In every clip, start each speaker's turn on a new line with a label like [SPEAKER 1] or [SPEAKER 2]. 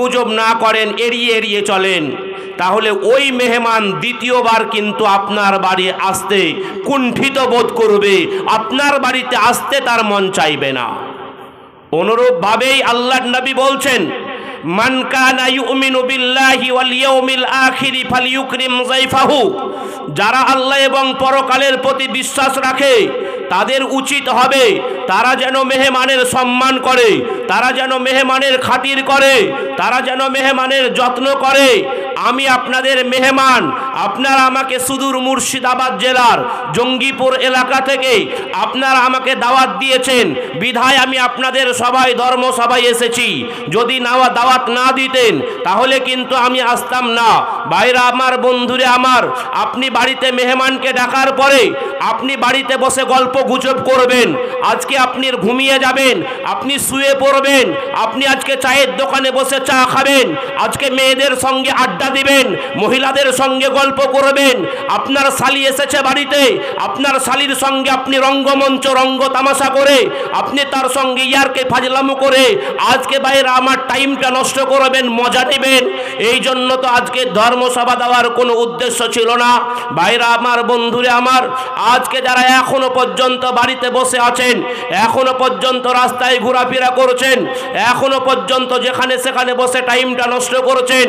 [SPEAKER 1] গুজব না করেন, এড়িয়ে এড়িয়ে চলেন, তাহলে ওই মেহমান দ্বিতীয়বার কিন্তু আপনার বাড়ি আসতে কুণ্ঠিত বোধ করবে, আপনার বাড়িতে আসতে তার মন চাইবে না। অনুরূপভাবেই আল্লাহর নবী বলছেন, মান কানা ইউমিনু বিল্লাহি ওয়াল ইয়াউমিল আখিরি ফালইউকরিম যায়ফাহু, যারা আল্লাহ এবং পরকালের প্রতি বিশ্বাস রাখে তাদের উচিত হবে তারা যেন মেহমানের সম্মান করে, তারা যেন মেহমানের খাতির করে, তারা যেন মেহমানের যত্ন করে। আমি আপনাদের মেহমান, আপনারা আমাকে সুদূর মুর্শিদাবাদ জেলার জঙ্গিপুর এলাকা থেকে আপনারা আমাকে দাওয়াত দিয়েছেন, বিধায় আমি আপনাদের সবাই ধর্মসভায় এসেছি। যদি দাওয়াত না দিতেন তাহলে কিন্তু আমি আসতাম না। ভাইরা আমার, বন্ধুরে আমার, আপনি বাড়িতে মেহমানকে ডাকার পরে আপনি বাড়িতে বসে গল্প গুজব করবেন, আজকে আপনি ঘুমিয়ে যাবেন, আপনি শুয়ে পড়বেন, আপনি আজকে চায়ের দোকানে বসে চা খাবেন, আজকে মেয়েদের সঙ্গে আড্ডা দিবেন, মহিলাদের সঙ্গে গল্প করবেন। আপনার শালি এসেছে বাড়িতে, আপনার শালির সঙ্গে আপনি রঙ্গমঞ্চ রঙ্গ তামাশা করে আপনি তার সঙ্গে ইয়ারকে ফাজলামো করে আজকে বাইরে আমার টাইমটা নষ্ট করবেন, মজা নেবেন। এই জন্য তো আজকে ধর্মসভা দেওয়ার কোনো উদ্দেশ্য ছিল না। ভাইরা আমার, বন্ধুরে আমার, আজকে যারা এখনো পর্যন্ত বাড়িতে বসে আছেন, এখনো পর্যন্ত রাস্তায় ঘোরাফেরা করছেন, এখনো পর্যন্ত যেখানে সেখানে বসে টাইমটা নষ্ট করছেন,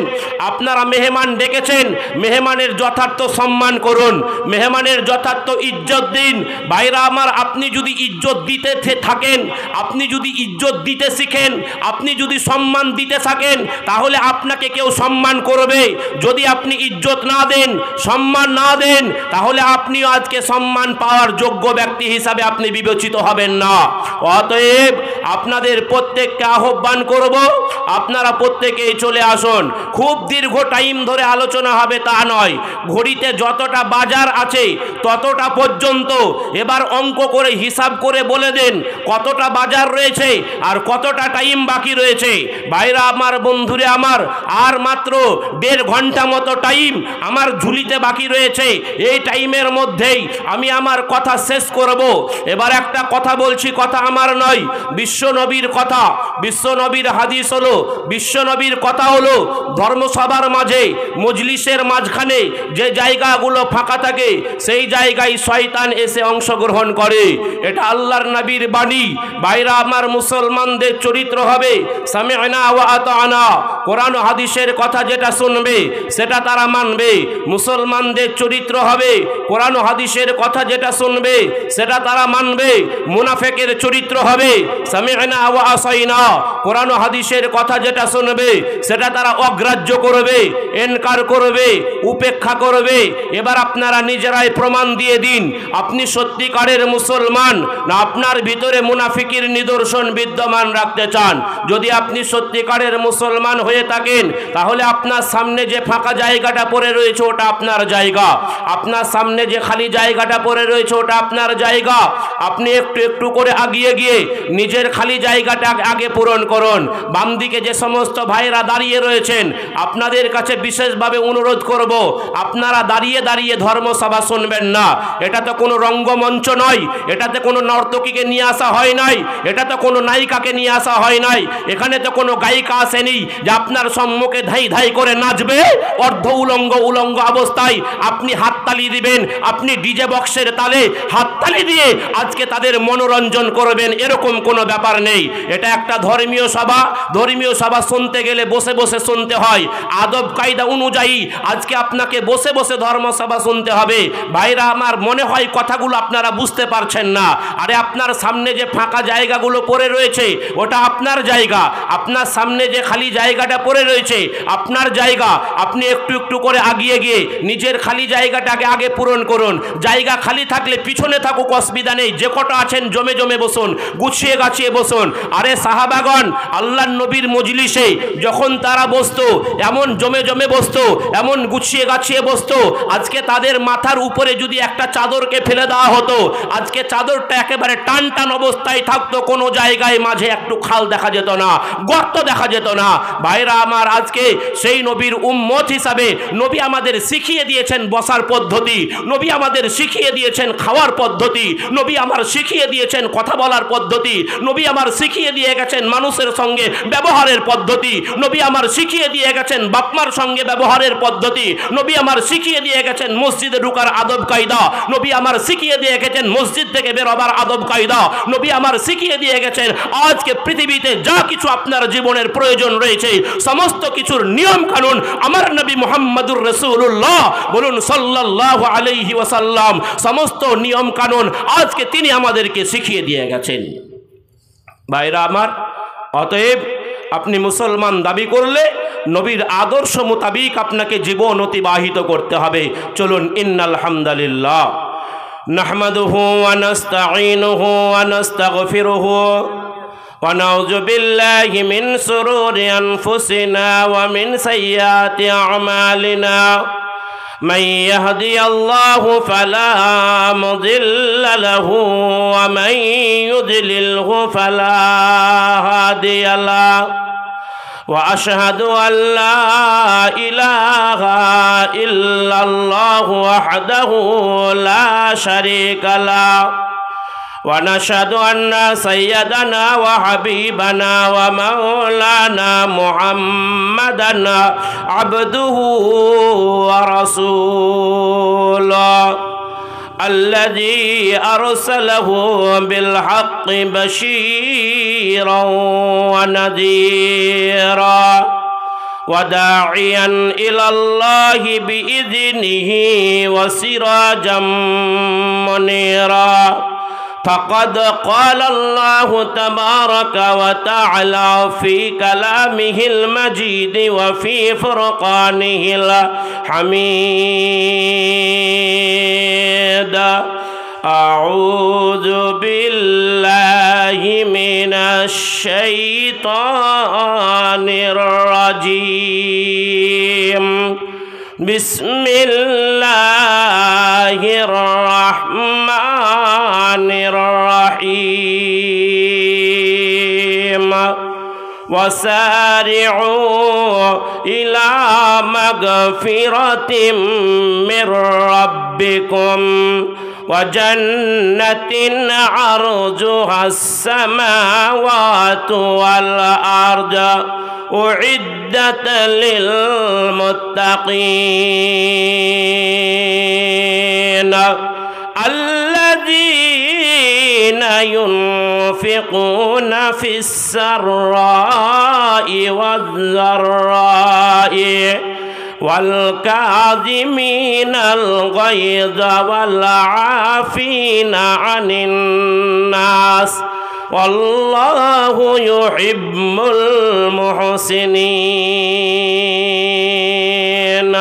[SPEAKER 1] আপনারা মেহমান ডেকেছেন, মেহমানের যথার্থ সম্মান করুন, মেহমানের যথার্থ ইজ্জত দিন। ভাইরা আমার, আপনি যদি ইজ্জত দিতে থাকেন, আপনি যদি ইজ্জত দিতে শিখেন, আপনি যদি সম্মান দিতে থাকেন, তাহলে আপনাকে কেউ সম্মান করবে। যদি আপনি ইজ্জত না দেন, সম্মান না দেন, তাহলে আপনিও আজকে সম্মান পাওয়ার যোগ্য ব্যক্তি হিসাবে আপনি বিবেচিত হবেন না। অতএব আপনাদের প্রত্যেককে আহ্বান করব, আপনারা প্রত্যেকেই চলে আসুন। খুব দীর্ঘ টাইম ধরে আলোচনা হবে তা নয়, ঘড়িতে যতটা বাজার আছে ততটা পর্যন্ত এবার অঙ্ক করে হিসাব করে বলে দেন কতটা বাজার রয়েছে আর কতটা টাইম বাকি রয়েছে। ভাইরা আমার, বন্ধুরে আমার, আর মাত্র 1.5 ঘন্টা মতো টাইম আমার ঝুলিতে বাকি রয়েছে। এই টাইমের মধ্যেই আমি আমার কথা শেষ করব। এবার একটা কথা বলছি, কথা আমার নয়, বিশ্ব নবীর কথা, বিশ্ব নবীর হাদিস হলো, বিশ্ব নবীর কথা হলো, ধর্মসভার মাঝে মজলিসের মাঝখানে যে জায়গাগুলো ফাঁকা থাকে সেই জায়গায় শয়তান এসে অংশগ্রহণ করে। এটা আল্লাহর নবীর বাণী। ভাইরা আমার, মুসলমানদের চরিত্র হবে সামি'না ওয়া আতা'না, কোরআন হাদিসের কথা যেটা শুনবে সেটা তারা মানবে। মুসলমানদের চরিত্র হবে কোরআন হাদিসের কথা যেটা শুনবে সেটা তারা মানবে। মুনাফিকের চরিত্র হবে সামি'না ওয়া আসাইনা, কোরআন হাদিসের কথা যেটা শুনবে সেটা তারা অগ্রাহ্য করবে, ইনকার করবে, উপেক্ষা করবে। এবার আপনারা নিজেরাই প্রমাণ দিয়ে দিন আপনি সত্যিকারের মুসলমান না আপনার ভিতরে মুনাফিকের নিদর্শন বিদ্যমান রাখতে চান। যদি আপনি সত্যিকারের মুসলমান হয়ে থাকেন তাহলে আপনার সামনে যে ফাঁকা জায়গাটা পড়ে রয়েছে ওটা আপনার জায়গা, আপনার সামনে যে খালি জায়গাটা পড়ে রয়েছে ওটা আপনার জায়গা। আপনি একটু একটু করে আগিয়ে গিয়ে নিজের খালি জায়গাটা আগে পূরণ করুন। বাম দিকে যে সমস্ত ভাইরা দাঁড়িয়ে রয়েছেন আপনাদের কাছে বিশেষভাবে অনুরোধ করব, আপনারা দাঁড়িয়ে দাঁড়িয়ে ধর্মসভা শুনবেন না। এটা তো কোনো রঙ্গমঞ্চ নয়, এটাতে কোনো নর্তকীকে নিয়ে আসা হয় নাই, এটা তো কোনো নায়িকাকে নিয়ে আসা হয় নাই, এখানে তো কোনো গায়িকা আসেনি যে আপনার সম্মুখে ধাই ধাই করে নাচবে অর্ধ উলঙ্গ অবস্থায় আপনি হাততালি দিবেন, আপনি ডিজে বক্সের তালে হাততালি দিয়ে আজকে তাদের মনোরঞ্জন করবেন, এরকম কোনো ব্যাপার নেই। এটা একটা ধর্মীয় সভা, ধর্মীয় সভা শুনতে গেলে বসে বসে শুনতে হয়, আদব কায়দা অনুযায়ী আজকে আপনাকে বসে বসে ধর্মসভা শুনতে হবে। ভাইরা আমার, মনে হয় কথাগুলো আপনারা বুঝতে পারছেন না। আরে আপনার সামনে যে ফাঁকা জায়গাগুলো পড়ে রয়েছে ওটা আপনার জায়গা, আপনার সামনে যে খালি জায়গাটা পড়ে রয়েছে আপনার জায়গা। আপনি একটু একটু করে আগিয়ে গিয়ে নিজের খালি জায়গাটাকে আগে পূরণ করুন। জায়গা খালি থাকলে পিছনে থাকুক, অসুবিধা নেই, যে কটা আছেন জমে জমে বসুন, গুছিয়ে গাছিয়ে বসুন। আরে সাহাবাগণ আল্লাহর নবীর মজলিসে যখন তারা বসতো এমন জমে জমে বসতো, এমন গুছিয়ে গাছিয়ে বসতো, আজকে তাদের মাথার উপরে যদি একটা চাদরকে ফেলে দেওয়া হতো আজকে চাদরটা একেবারে টান টান অবস্থায় থাকতো, কোনো জায়গায় মাঝে একটু খাল দেখা যেত না, গর্ত দেখা যেত না। ভাইরা আমার, আজকে সেই নবীর উম্মত হিসাবে নবী আমাদের শিখিয়ে দিয়েছেন বসার পদ্ধতি, নবী আমাদের শিখিয়ে দিয়েছেন খাওয়ার পদ্ধতি। পদ্ধতি, নবী আমার শিখিয়ে দিয়েছেন কথা বলার পদ্ধতি, নবী আমার শিখিয়ে দিয়ে গেছেন মানুষের সঙ্গে ব্যবহারের পদ্ধতি, নবী আমার শিখিয়ে দিয়ে গেছেন বাপমার সঙ্গে ব্যবহারের পদ্ধতি, নবী আমার শিখিয়ে দিয়ে গেছেন মসজিদে ঢোকার আদব কায়দা, নবী আমার শিখিয়ে দিয়ে গেছেন মসজিদ থেকে বের হবার আদব কায়দা, নবী আমার শিখিয়ে দিয়ে গেছেন আজকে পৃথিবীতে যা কিছু আপনার জীবনের প্রয়োজন রয়েছে সমস্ত কিছুর নিয়ম কানুন আমার নবী মুহাম্মদুর রাসূলুল্লাহ বলুন সাল্লাল্লাহু আলাইহি ওয়াসাল্লাম সমস্ত নিয়ম কানুন আজকে তিনি আমাদেরকে শিখিয়ে দিয়ে গেছেন। ভাইরা আমার, অতএব আপনি মুসলমান দাবি করলে নবীর আদর্শ মোতাবিক আপনাকে জীবন অতিবাহিত করতে হবে। চলুন, ইন্নাল হামদালিল্লাহ নাহমাদুহু ওয়া নাস্তাঈনুহু ওয়া নাস্তাগফিরুহু ওয়া নাউযু বিল্লাহি মিন শুরুরি আনফুসিনা ওয়া মিন সাইয়্যাতি আ'মালিনা من يهدي الله فلا مضل له ومن يضلله فلا هادي له وأشهد أن لا إله إلا الله وحده لا شريك له ونشهد أن سيدنا وحبيبنا ومولانا محمدا عبده ورسوله الذي أرسله بالحق بشيرا ونذيرا وداعيا إلى الله بإذنه وسراجا منيرا فقد قال الله تبارك وتعالى في كلامه المجيد وفي فرقانه الحميد أعوذ بالله من الشيطان الرجيم بسم الله الرحمن الرحيم وسارعوا إلى مغفرة من ربكم وجنة عرضها السماوات والأرض أعدت للمتقين الذين ينفقون في السراء والضراء والكاظمين الغيظ والعافين عن الناس والله يحب المحسنين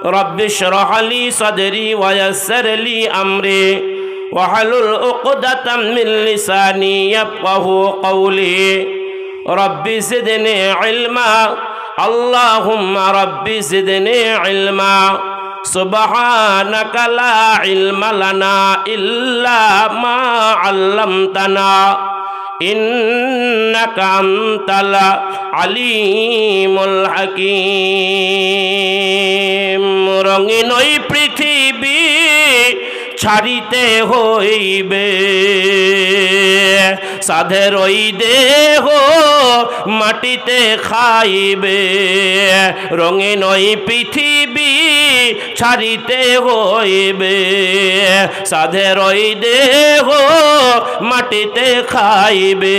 [SPEAKER 1] رب اشرح لي صدري ويسر لي أمري واحلل عقدة من لساني يفقه قولي رب زدني علما اللهم رب زدني علما سبحانك لا علم لنا إلا ما علمتنا إنك أنت العليم الحكيم রঙিন ওই পৃথিবী ছাড়িতে হইবে সাধের ওই দেহ মাটিতে খাইবে রঙিন ওই পৃথিবী ছাড়িতে হইবে সাধের ওই দেহ মাটিতে খাইবে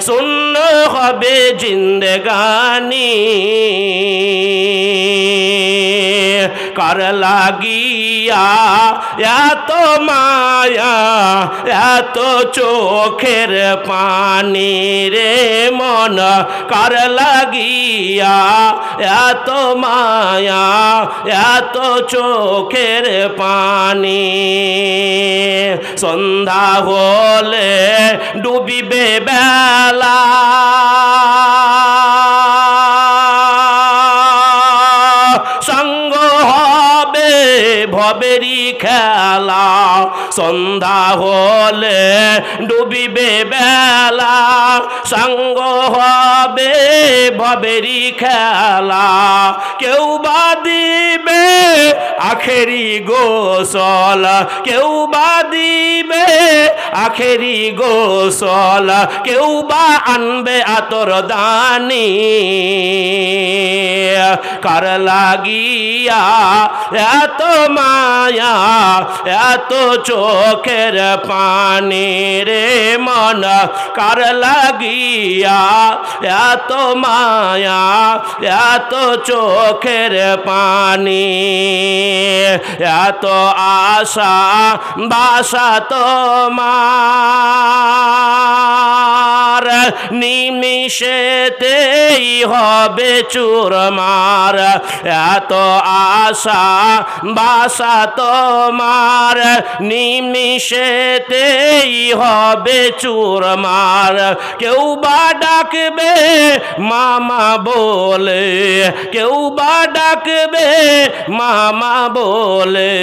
[SPEAKER 1] শূন্য হবে জিন্দেগানি কার লাগিয়া এত মায়া এত চোখের পানি রে মন কার লাগিয়া এত মায়া এত চোখের পানি সন্ধ্যা হলে ডুবিবে বেলা সঙ্গ হবে ভবেরই খেলা, সন্ধ্যা হলে ডুবিবে বেলা, সঙ্গ হবে ভবেরই খেলা। কেউ বা দিবে আখেরি গোসল, কেউ বা দিবে আখেরি গোসল, কেউ বা আনবে আতর দানি। কার লাগিয়া এত মায়া এত চোখের পানি রে মন, কার লাগিয়া এত মায়া এত চোখের পানি, এত আশা বাসা তোমার, নিমিষেতেই হবে চুরমার। এত আশা বাসা তোমার, নিমিষেতেই হবে চুরমার। কেউ বা ডাকবে মামা বলে, কেউ বা ডাকবে মামা বলে,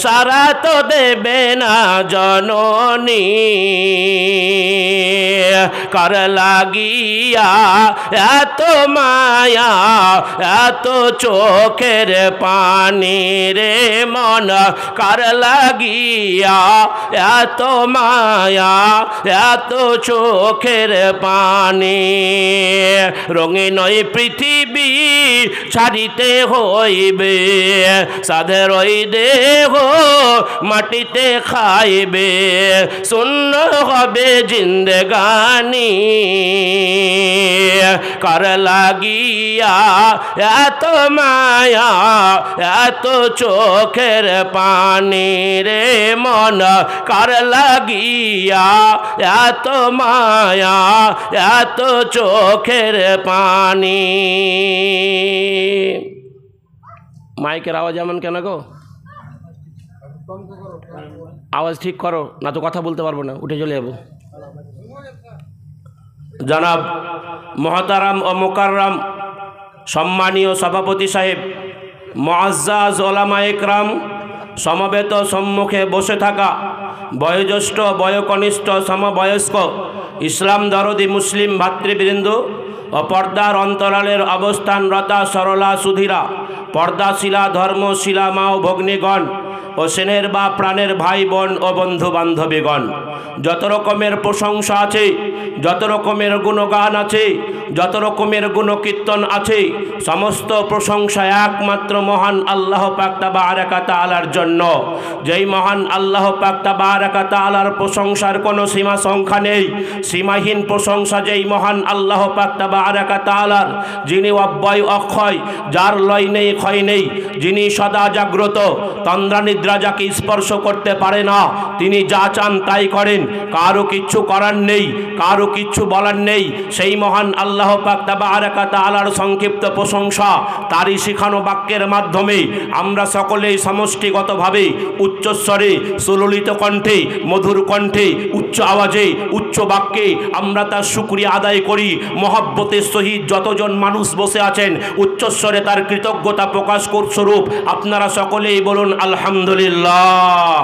[SPEAKER 1] সারা তো দেবে না জননী। কার লাগিয়া এত মায়া এত চোখের পানি রে মন, কার লাগিয়া এত মায়া এত চোখের পানি। রঙিন ওই পৃথিবী ছাড়িতে হইবে, সাধের ওই দেহ মাটিতে খাইবে, শূন্য হবে জিন্দেগানি। কার লাগিয়া এত মায়া এত চোখের পানি রে মন, কার লাগিয়া এত মায়া এত চোখের পানি। মাইকের আওয়াজ এমন কেন গো? আওয়াজ ঠিক করো, না তো কথা বলতে পারবো না, উঠে চলে যাবো। জনাব মহতারাম ও মোকাররম সম্মানীয় সভাপতি সাহেব, মুআজ্জাজ ওলামা ইকরাম, সমবেত সম্মুখে বসে থাকা বয়োজ্যেষ্ঠ বয়োকনিষ্ঠ সমবয়স্ক ইসলাম দরদি মুসলিম ভাতৃবৃন্দ ও পর্দার অন্তরালের অবস্থানরতা সরলা সুধীরা, পর্দাশীলা ধর্মশীলা মা ও ভগ্নীগণ ও সেনের বা প্রাণের ভাই বোন ও বন্ধু বান্ধবীগণ, যত রকমের প্রশংসা আছে, যত রকমের গুণগান আছে, যত রকমের গুণকীর্তন আছে, সমস্ত প্রশংসা একমাত্র মহান আল্লাহ পাক তাবারাকা তাআলার জন্য। যেই মহান আল্লাহ পাক তাবারাকা তাআলার প্রশংসার কোনো সীমা সংখ্যা নেই, সীমাহীন প্রশংসা যেই মহান আল্লাহ পাক তাবারাকা তাআলার, যিনি অব্যয় অক্ষয়, যার লয় নেই ক্ষয় নেই, যিনি সদা জাগ্রত, তন্দ্রা নিদ্রা যাকে স্পর্শ করতে পারে না, তিনি যা চান তাই করেন, কারো কিচ্ছু করার নেই, কারো কিচ্ছু বলার নেই। সেই মহান আল্লাহ পাক তাবারাকা তাআলার সংক্ষিপ্ত প্রশংসা তারই শিখানো বাক্যের মাধ্যমে আমরা সকলেই সমষ্টিগতভাবে উচ্চস্বরে সুললিত কণ্ঠে মধুর কণ্ঠে উচ্চ আওয়াজে উচ্চ বাক্যে আমরা তার শুকরিয়া আদায় করি। মহব্বতের সহিত যতজন মানুষ বসে আছেন উচ্চস্বরে তার কৃতজ্ঞতা প্রকাশ স্বরূপ আপনারা সকলেই বলুন আলহামদুলিল্লাহ।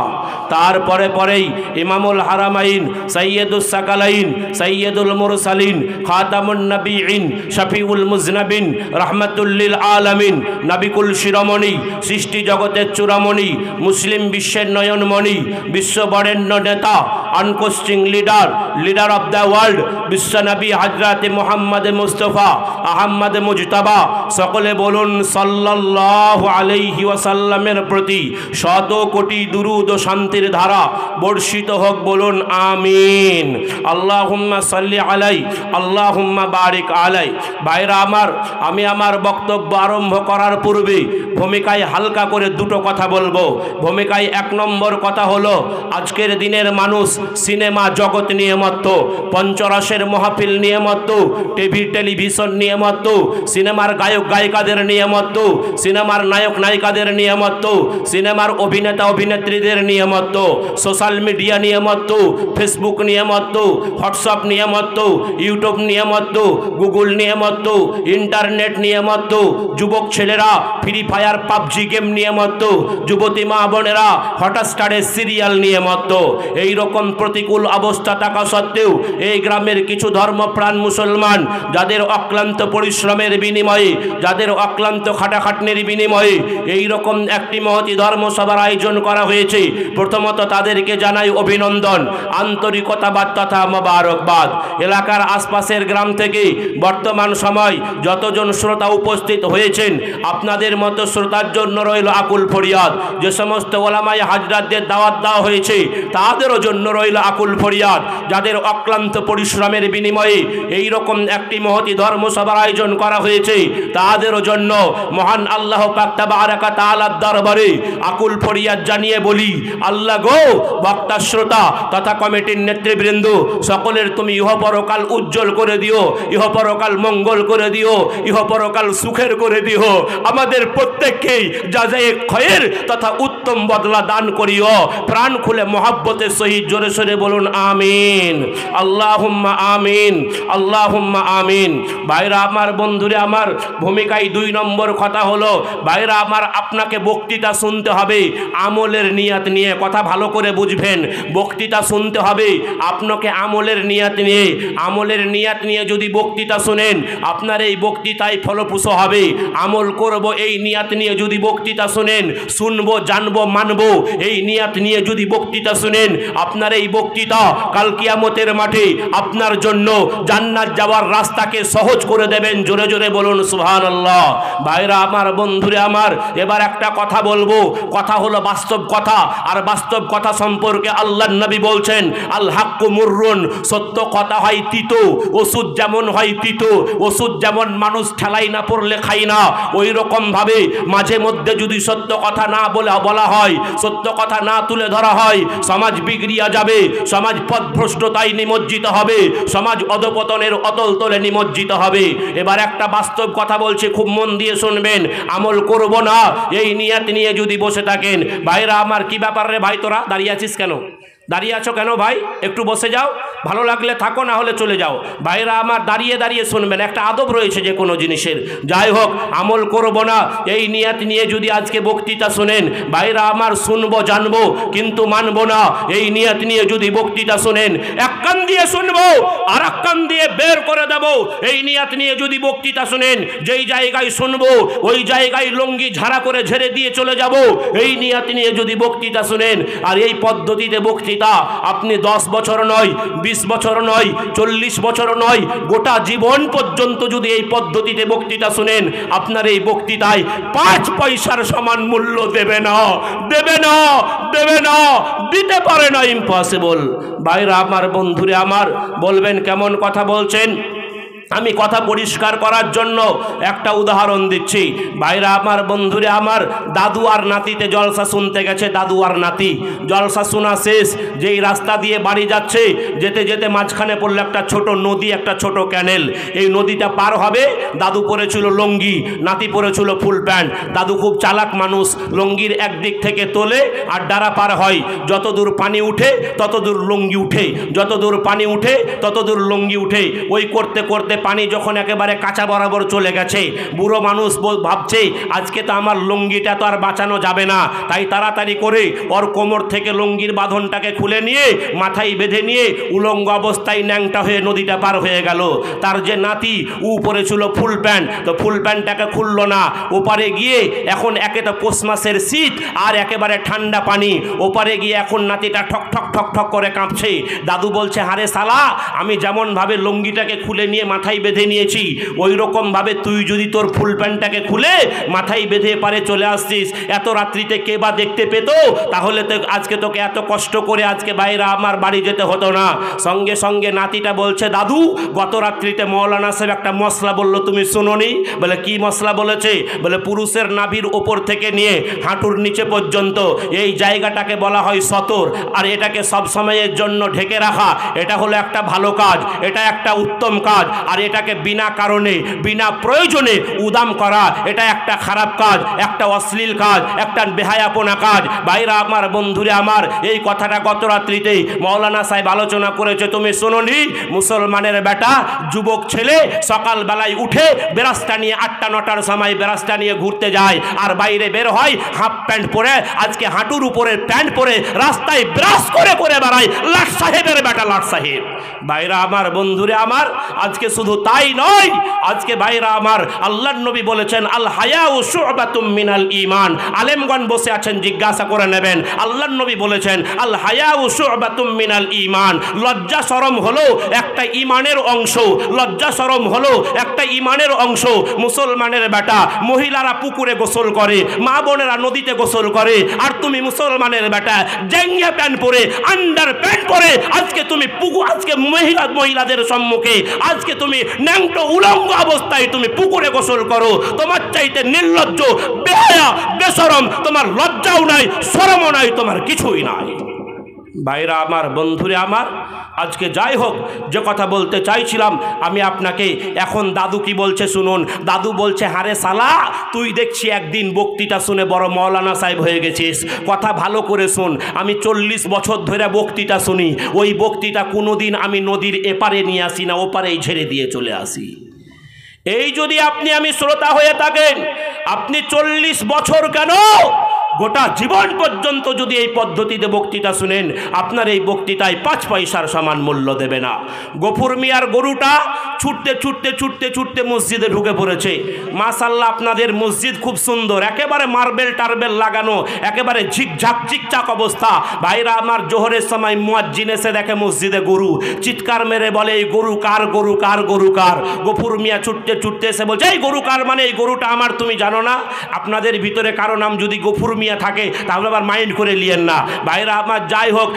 [SPEAKER 1] তারপরে পরেই ইমামুল হারামাইন, সৈয়দুস সাকালাইন, সৈয়দুল মুরসালিন, খাতামুন নবীন, শফিউল মুজনবিন, রহমাতুল লিল আলামিন, নবিকুল শিরোমণি, সৃষ্টি জগতের চূড়ামণি, মুসলিম বিশ্বের নয়নমণি, বিশ্ববরেণ্য নেতা, unquestioning leader, leader of the world, বিশ্বনবী হযরত মুহাম্মদ মুস্তাফা আহমদ মুজতবা, সকলে বলুন সাল্লাল্লাহু আলাইহি ওয়াসাল্লামের প্রতি শত কোটি দুরূদ ও শান্তির ধারা বর্ষিত হোক, বলুন আমিন। আল্লাহুম্মা সাল্লি আলাই, আল্লাহুম্মা বারিক আলাই। ভাইরা আমার, আমি আমার বক্তব্য আরম্ভ করার পূর্বে ভূমিকায় হালকা করে দুটো কথা বলবো। ভূমিকায় এক নম্বর কথা হলো, আজকের দিনের মানুষ সিনেমা জগৎ নিয়ে মত্ত, পঞ্চরসের মাহফিল নিয়ে মত্ত, টিভি টেলিভিশন নিয়ে মত্ত, সিনেমার গায়ক গায়িকাদের নিয়ে মত্ত, সিনেমার নায়ক নায়িকাদের নিয়ে মত্ত, সিনেমার অভিনেতা অভিনেত্রীদের নিয়ে মত্ত, সোশ্যাল মিডিয়া নিয়ে মত্ত, ফেসবুক নিয়ে মত্ত, হোয়াটসঅ্যাপ নিয়ে মত্ত, ইউটিউব নিয়ে মত্ত, গুগল নিয়ে মত্ত, ইন্টারনেট নিয়ে মত্ত। যুবক ছেলেরা free fire fire PUBG game নিয়ে মত্ত, যুবতী মা বোনেরা হটস্টারের সিরিয়াল নিয়ে মত্ত। এইরকম প্রতিকূল অবস্থা থাকা সত্ত্বেও এই গ্রামের কিছু ধর্মপ্রাণ মুসলমান যাদের অক্লান্ত পরিশ্রমের বিনিময়ে, যাদের অক্লান্ত খাটাখাটনির বিনিময়ে এইরকম একটি মহতী ধর্মসভার আয়োজন করা হয়েছে। প্রথমত তাদেরকে জানাই অভিনন্দন, আন্তরিকতাবাদ তথা মোবারকবাদ। এলাকার আশপাশের গ্রাম থেকে বর্তমান সময় যতজন শ্রোতা উপস্থিত হয়েছেন, আপনাদের মতো শ্রোতার জন্য রইল আকুল ফরিয়াদ। যে সমস্ত ওলামায়ে হাজরাতদের দাওয়াত দেওয়া হয়েছে তাদেরও জন্য রইল আকুল ফরিয়াদ, যাদের অক্লান্ত পরিশ্রমের বিনিময়ে এইরকম একটি মহতী ধর্মসভার আয়োজন করা হয়েছে তাদেরও জন্য মহান আল্লাহ পাক তাবারাকা তাআলার দরবারে আকুল ফরিয়াদ জানিয়ে বলি, আল্লাহ গো, বক্তা শ্রোতা তথা কমিটির নেতৃবৃন্দ সকলের তুমি ইহপরকাল উজ্জ্বল করে দিও, ইহপরকাল মঙ্গল করে দিও, ইহপরকাল সুখের করে দিও। আমাদের প্রত্যেককেই জাযায়ে খয়ের তথা উত্তম বদলা দান করিও। প্রাণ খুলে মহাব্বতের সহিত জোরে সোরে বলুন আমিন, আল্লাহুম্মা আমিন, আল্লাহুম্মা আমিন। ভাইরা আমার, বন্ধুরে আমার, ভূমিকায় 2 নম্বর কথা হলো, ভাইরা আমার, আপনাকে বক্তৃতা শুনতে হবে আমলের নিয়াত নিয়ে। কথা ভালো করে বুঝবেন, বক্তৃতা শুনতে হবে আপনাকে আমলের নিয়াত নিয়ে। আমলের নিয়াত নিয়ে যদি বক্তৃতা শুনেন আপনার এই বক্তৃতায় ফলপ্রসূ হবে। আমল করব এই নিয়াত নিয়ে যদি বক্তৃতা শুনেন, শুনবো, জানবো, মানবো এই নিয়াত নিয়ে যদি বক্তৃতা শুনেন, আপনার এই বক্তৃতা কাল কিয়ামতের মাঠে আপনার জন্য জান্নাত যাওয়ার রাস্তাকে সহজ করে দেবেন। জোরে জোরে বলুন সুবহানাল্লাহ। ভাইরা আমার, বন্ধুরে আমার, এবার একটা কথা বলবো, কথা হলো বাস্তব কথা। আর বাস্তব কথা সম্পর্কে আল্লাহর নবী বলছেন, আল হাক্কু মুররুন, সত্য কথা হয় তিতো। ওষুধ যেমন হয় তিতো, ওষুধ যেমন মানুষ ঠেলাই না পড়লে খাই না, ওই রকম ভাবে মাঝে মধ্যে যদি সত্য কথা না বলা হয়, সত্য কথা না তুলে ধরা হয়, সমাজ বিগড়িয়া যাবে, সমাজ পথভ্রষ্টতায় নিমজ্জিত হবে, সমাজ অধপতনের অতল তলে নিমজ্জিত হবে। এবার একটা বাস্তব কথা বলছি, খুব মন দিয়ে শুনবেন। আমল করব না এই নিয়ত নিয়ে যদি বসে থাকেন, ভাইরা আমার, কি ব্যাপার রে ভাই, তোরা দাঁড়িয়ে আছিস কেন? দাঁড়িয়ে আছো কেন ভাই? একটু বসে যাও, ভালো লাগলে থাকো, না হলে চলে যাও। ভাইরা আমার, দাঁড়িয়ে দাঁড়িয়ে শুনবেন, একটা আদব রয়েছে যে কোনো জিনিসের। যাই হোক, আমল করব না এই নিয়ত নিয়ে যদি আজকে বক্তৃতা শুনেন, ভাইরা আমার, শুনবো, জানবো, কিন্তু মানবো না এই নিয়ত নিয়ে যদি বক্তৃতা শুনেন, এক কান দিয়ে শুনবো আর এক কান দিয়ে বের করে দেব। এই নিয়ত নিয়ে যদি বক্তৃতা শুনেন, যেই জায়গায় শুনবো ওই জায়গায় লঙ্গি ঝাড়া করে ঝেড়ে দিয়ে চলে যাব। এই নিয়ত নিয়ে যদি বক্তৃতা শুনেন, আর এই পদ্ধতিতে বক্তৃতা আপনি 10 বছর নয়, 20 বছর নয়, 40 বছর নয়, গোটা জীবন পর্যন্ত যদি এই পদ্ধতিতে বক্তৃতা শুনেন, আপনার এই বক্তৃতায় 5 পয়সার সমান মূল্য দেবে না, দেবে না, দেবে না, দিতে পারে না, ইম্পসিবল। ভাইরা আমার, বন্ধুরে আমার, বলবেন কেমন কথা বলছেন? আমি কথা পরিষ্কার করার জন্য একটা উদাহরণ দিচ্ছি। ভাইরা আমার, বন্ধুরে আমার, দাদু আর নাতিতে জলসা শুনতে গেছে। দাদু আর নাতি জলসা শোনা শেষ, যেই রাস্তা দিয়ে বাড়ি যাচ্ছে, যেতে যেতে মাঝখানে পড়লো একটা ছোট নদী, একটা ছোট ক্যানেল। এই নদীটা পার হবে, দাদু পরেছিল লঙ্গি, নাতি পরেছিল ফুল প্যান্ট। দাদু খুব চালাক মানুষ, লঙ্গির একদিক থেকে তোলে আর ডারা পার হয়। যত দূর পানি উঠে তত দূর লঙ্গি উঠে, যত দূর পানি উঠে তত দূর লঙ্গি উঠে। ওই করতে করতে পানি যখন একেবারে কাঁচা বরাবর চলে গেছে, বুড়ো মানুষ ভাবছে আজকে তো আমার লুঙ্গিটা তো আর বাঁচানো যাবে না, তাই তাড়াতাড়ি করে ওর কোমর থেকে লুঙ্গির বাঁধনটাকে খুলে নিয়ে মাথায় বেঁধে নিয়ে উলঙ্গ অবস্থায় ন্যাংটা হয়ে নদীটা পার হয়ে গেল। তার যে নাতি উপরে ছিল ফুল প্যান্ট, তো ফুল প্যান্টটাকে খুললো না। ওপারে গিয়ে এখন একে তো পৌষ মাসের শীত আর একেবারে ঠান্ডা পানি, ওপারে গিয়ে এখন নাতিটা ঠক ঠক ঠক ঠক করে কাঁপছে। দাদু বলছে, হারে সালা, আমি যেমনভাবে লুঙ্গিটাকে খুলে নিয়ে মাথায় বেঁধে নিয়েছি, ওই রকম ভাবে তুই যদি তোর ফুল প্যান্টটাকে খুলে মাথায় বেঁধে পারে চলে আসছিস, এত রাত্রিতে কে বা দেখতে পেত? তাহলে তো আজকে তোকে এত কষ্ট করে আজকে বাইরে আমার বাড়ি যেতে হতো না। সঙ্গে সঙ্গে নাতিটা বলছে, দাদু, গত রাত্রিতে মৌলানা সাহেব একটা মশলা বললো, তুমি শুনোনি? বলে, কি মশলা বলেছে? বলে, পুরুষের নাভির ওপর থেকে নিয়ে হাঁটুর নিচে পর্যন্ত এই জায়গাটাকে বলা হয় সতর, আর এটাকে সব সময়ের জন্য ঢেকে রাখা, এটা হলো একটা ভালো কাজ, এটা একটা উত্তম কাজ। আর আর এটাকে বিনা কারণে বিনা প্রয়োজনে উদাম করা এটা একটা খারাপ কাজ, একটা অশ্লীল কাজ, একটা বেহায়াপনা কাজ। ভাইরা আমার, বন্ধুরে আমার, এই কথাটা গত রাত্রিতে মৌলানা সাহেব আলোচনা করেছে, তুমি শোনোনি? মুসলমানের বেটা যুবক ছেলে সকালবেলায় উঠে বেরাস্তা নিয়ে 8টা-9টার সময় বেরাস্তা নিয়ে ঘুরতে যায়, আর বাইরে বের হয় হাফ প্যান্ট পরে, আজকে হাঁটুর উপরে প্যান্ট পরে রাস্তায় ব্রাশ করে করে বেড়ায়। লাট সাহেবের বেটা লাট সাহেব। ভাইরা আমার, বন্ধুরে আমার, আজকে শুধু তাই নয়, আজকে ভাইরা আমার আল্লাহর নবী বলেছেন আল হায়াউ শু'বাতুম মিনাল ঈমান। আলেমগণ বসে আছেন, জিজ্ঞাসা করে নেবেন। আল্লাহর নবী বলেছেন আল হায়াউ শু'বাতুম মিনাল ঈমান। লজ্জা শরম হলো একটা ঈমানের অংশ। লজ্জা শরম হলো একটা ঈমানের অংশ। মুসলমানের বেটা মহিলারা পুকুরে গোসল করে, মা বোনেরা নদীতে গোসল করে, আর তুমি মুসলমানের বেটা জেঙ্গিয়া প্যান্ট পরে, আন্ডার প্যান্ট পরে আজকে তুমি আজকে মহিলাদের সম্মুখে আজকে তুমি ন্যাংটো উলঙ্গ অবস্থায় তুমি পুকুরে গোসল করো। তোমার চাইতে নির্লজ্জ, বেহায়া, বেশরম তোমার লজ্জাও নাই, শরমও নাই, তোমার কিছুই নাই। ভাইরা আমার, বন্ধুরে আমার, আজকে যাই হোক, যে কথা বলতে চাইছিলাম আমি আপনাকে, এখন দাদু কি বলছে শুনুন। দাদু বলছে, হারে সালা, তুই দেখছি একদিন বক্তৃতা শুনে বড় মৌলানা সাহেব হয়ে গেছিস। কথা ভালো করে শুন, আমি 40 বছর ধরে বক্তৃতা শুনি। ওই বক্তৃতা কোনোদিন আমি নদীর এপারে নিয়ে আসি না, ওপারেই ঝেড়ে দিয়ে চলে আসি। এই যদি আমি শ্রোতা হয়ে থাকেন, আপনি 40 বছর কেন, গোটা জীবন পর্যন্ত যদি এই পদ্ধতিতে বক্তৃতা শুনেন, আপনার এই বক্তৃতায় 5 পয়সার সমান মূল্য দেবে না। গফুর মিয়ার গরুটা ছুটতে ছুটতে ছুটতে ছুটতে মসজিদে ঢুকে পড়েছে। মাশাআল্লাহ, আপনাদের মসজিদ খুব সুন্দর, একেবারে মার্বেল টার্বেল লাগানো, একেবারে ঝিকঝাক চিকচাক অবস্থা। ভাইরা আমার, জোহরের সময় মুয়াজ্জিন এসে দেখে মসজিদে গরু, চিৎকার মেরে বলে, এই গরু কার, গরু কার, গরু কার? গফুর মিয়া ছুটতে ছুটতে এসে বলছে, এই গরু কার মানে এই গরুটা আমার, তুমি জানো না? আপনাদের ভিতরে কারো নাম যদি গফুর মিয়া থাকে তাহলে আবার মাইন্ড করে লিয়েন না। ভাইরা আমার, যাই হোক,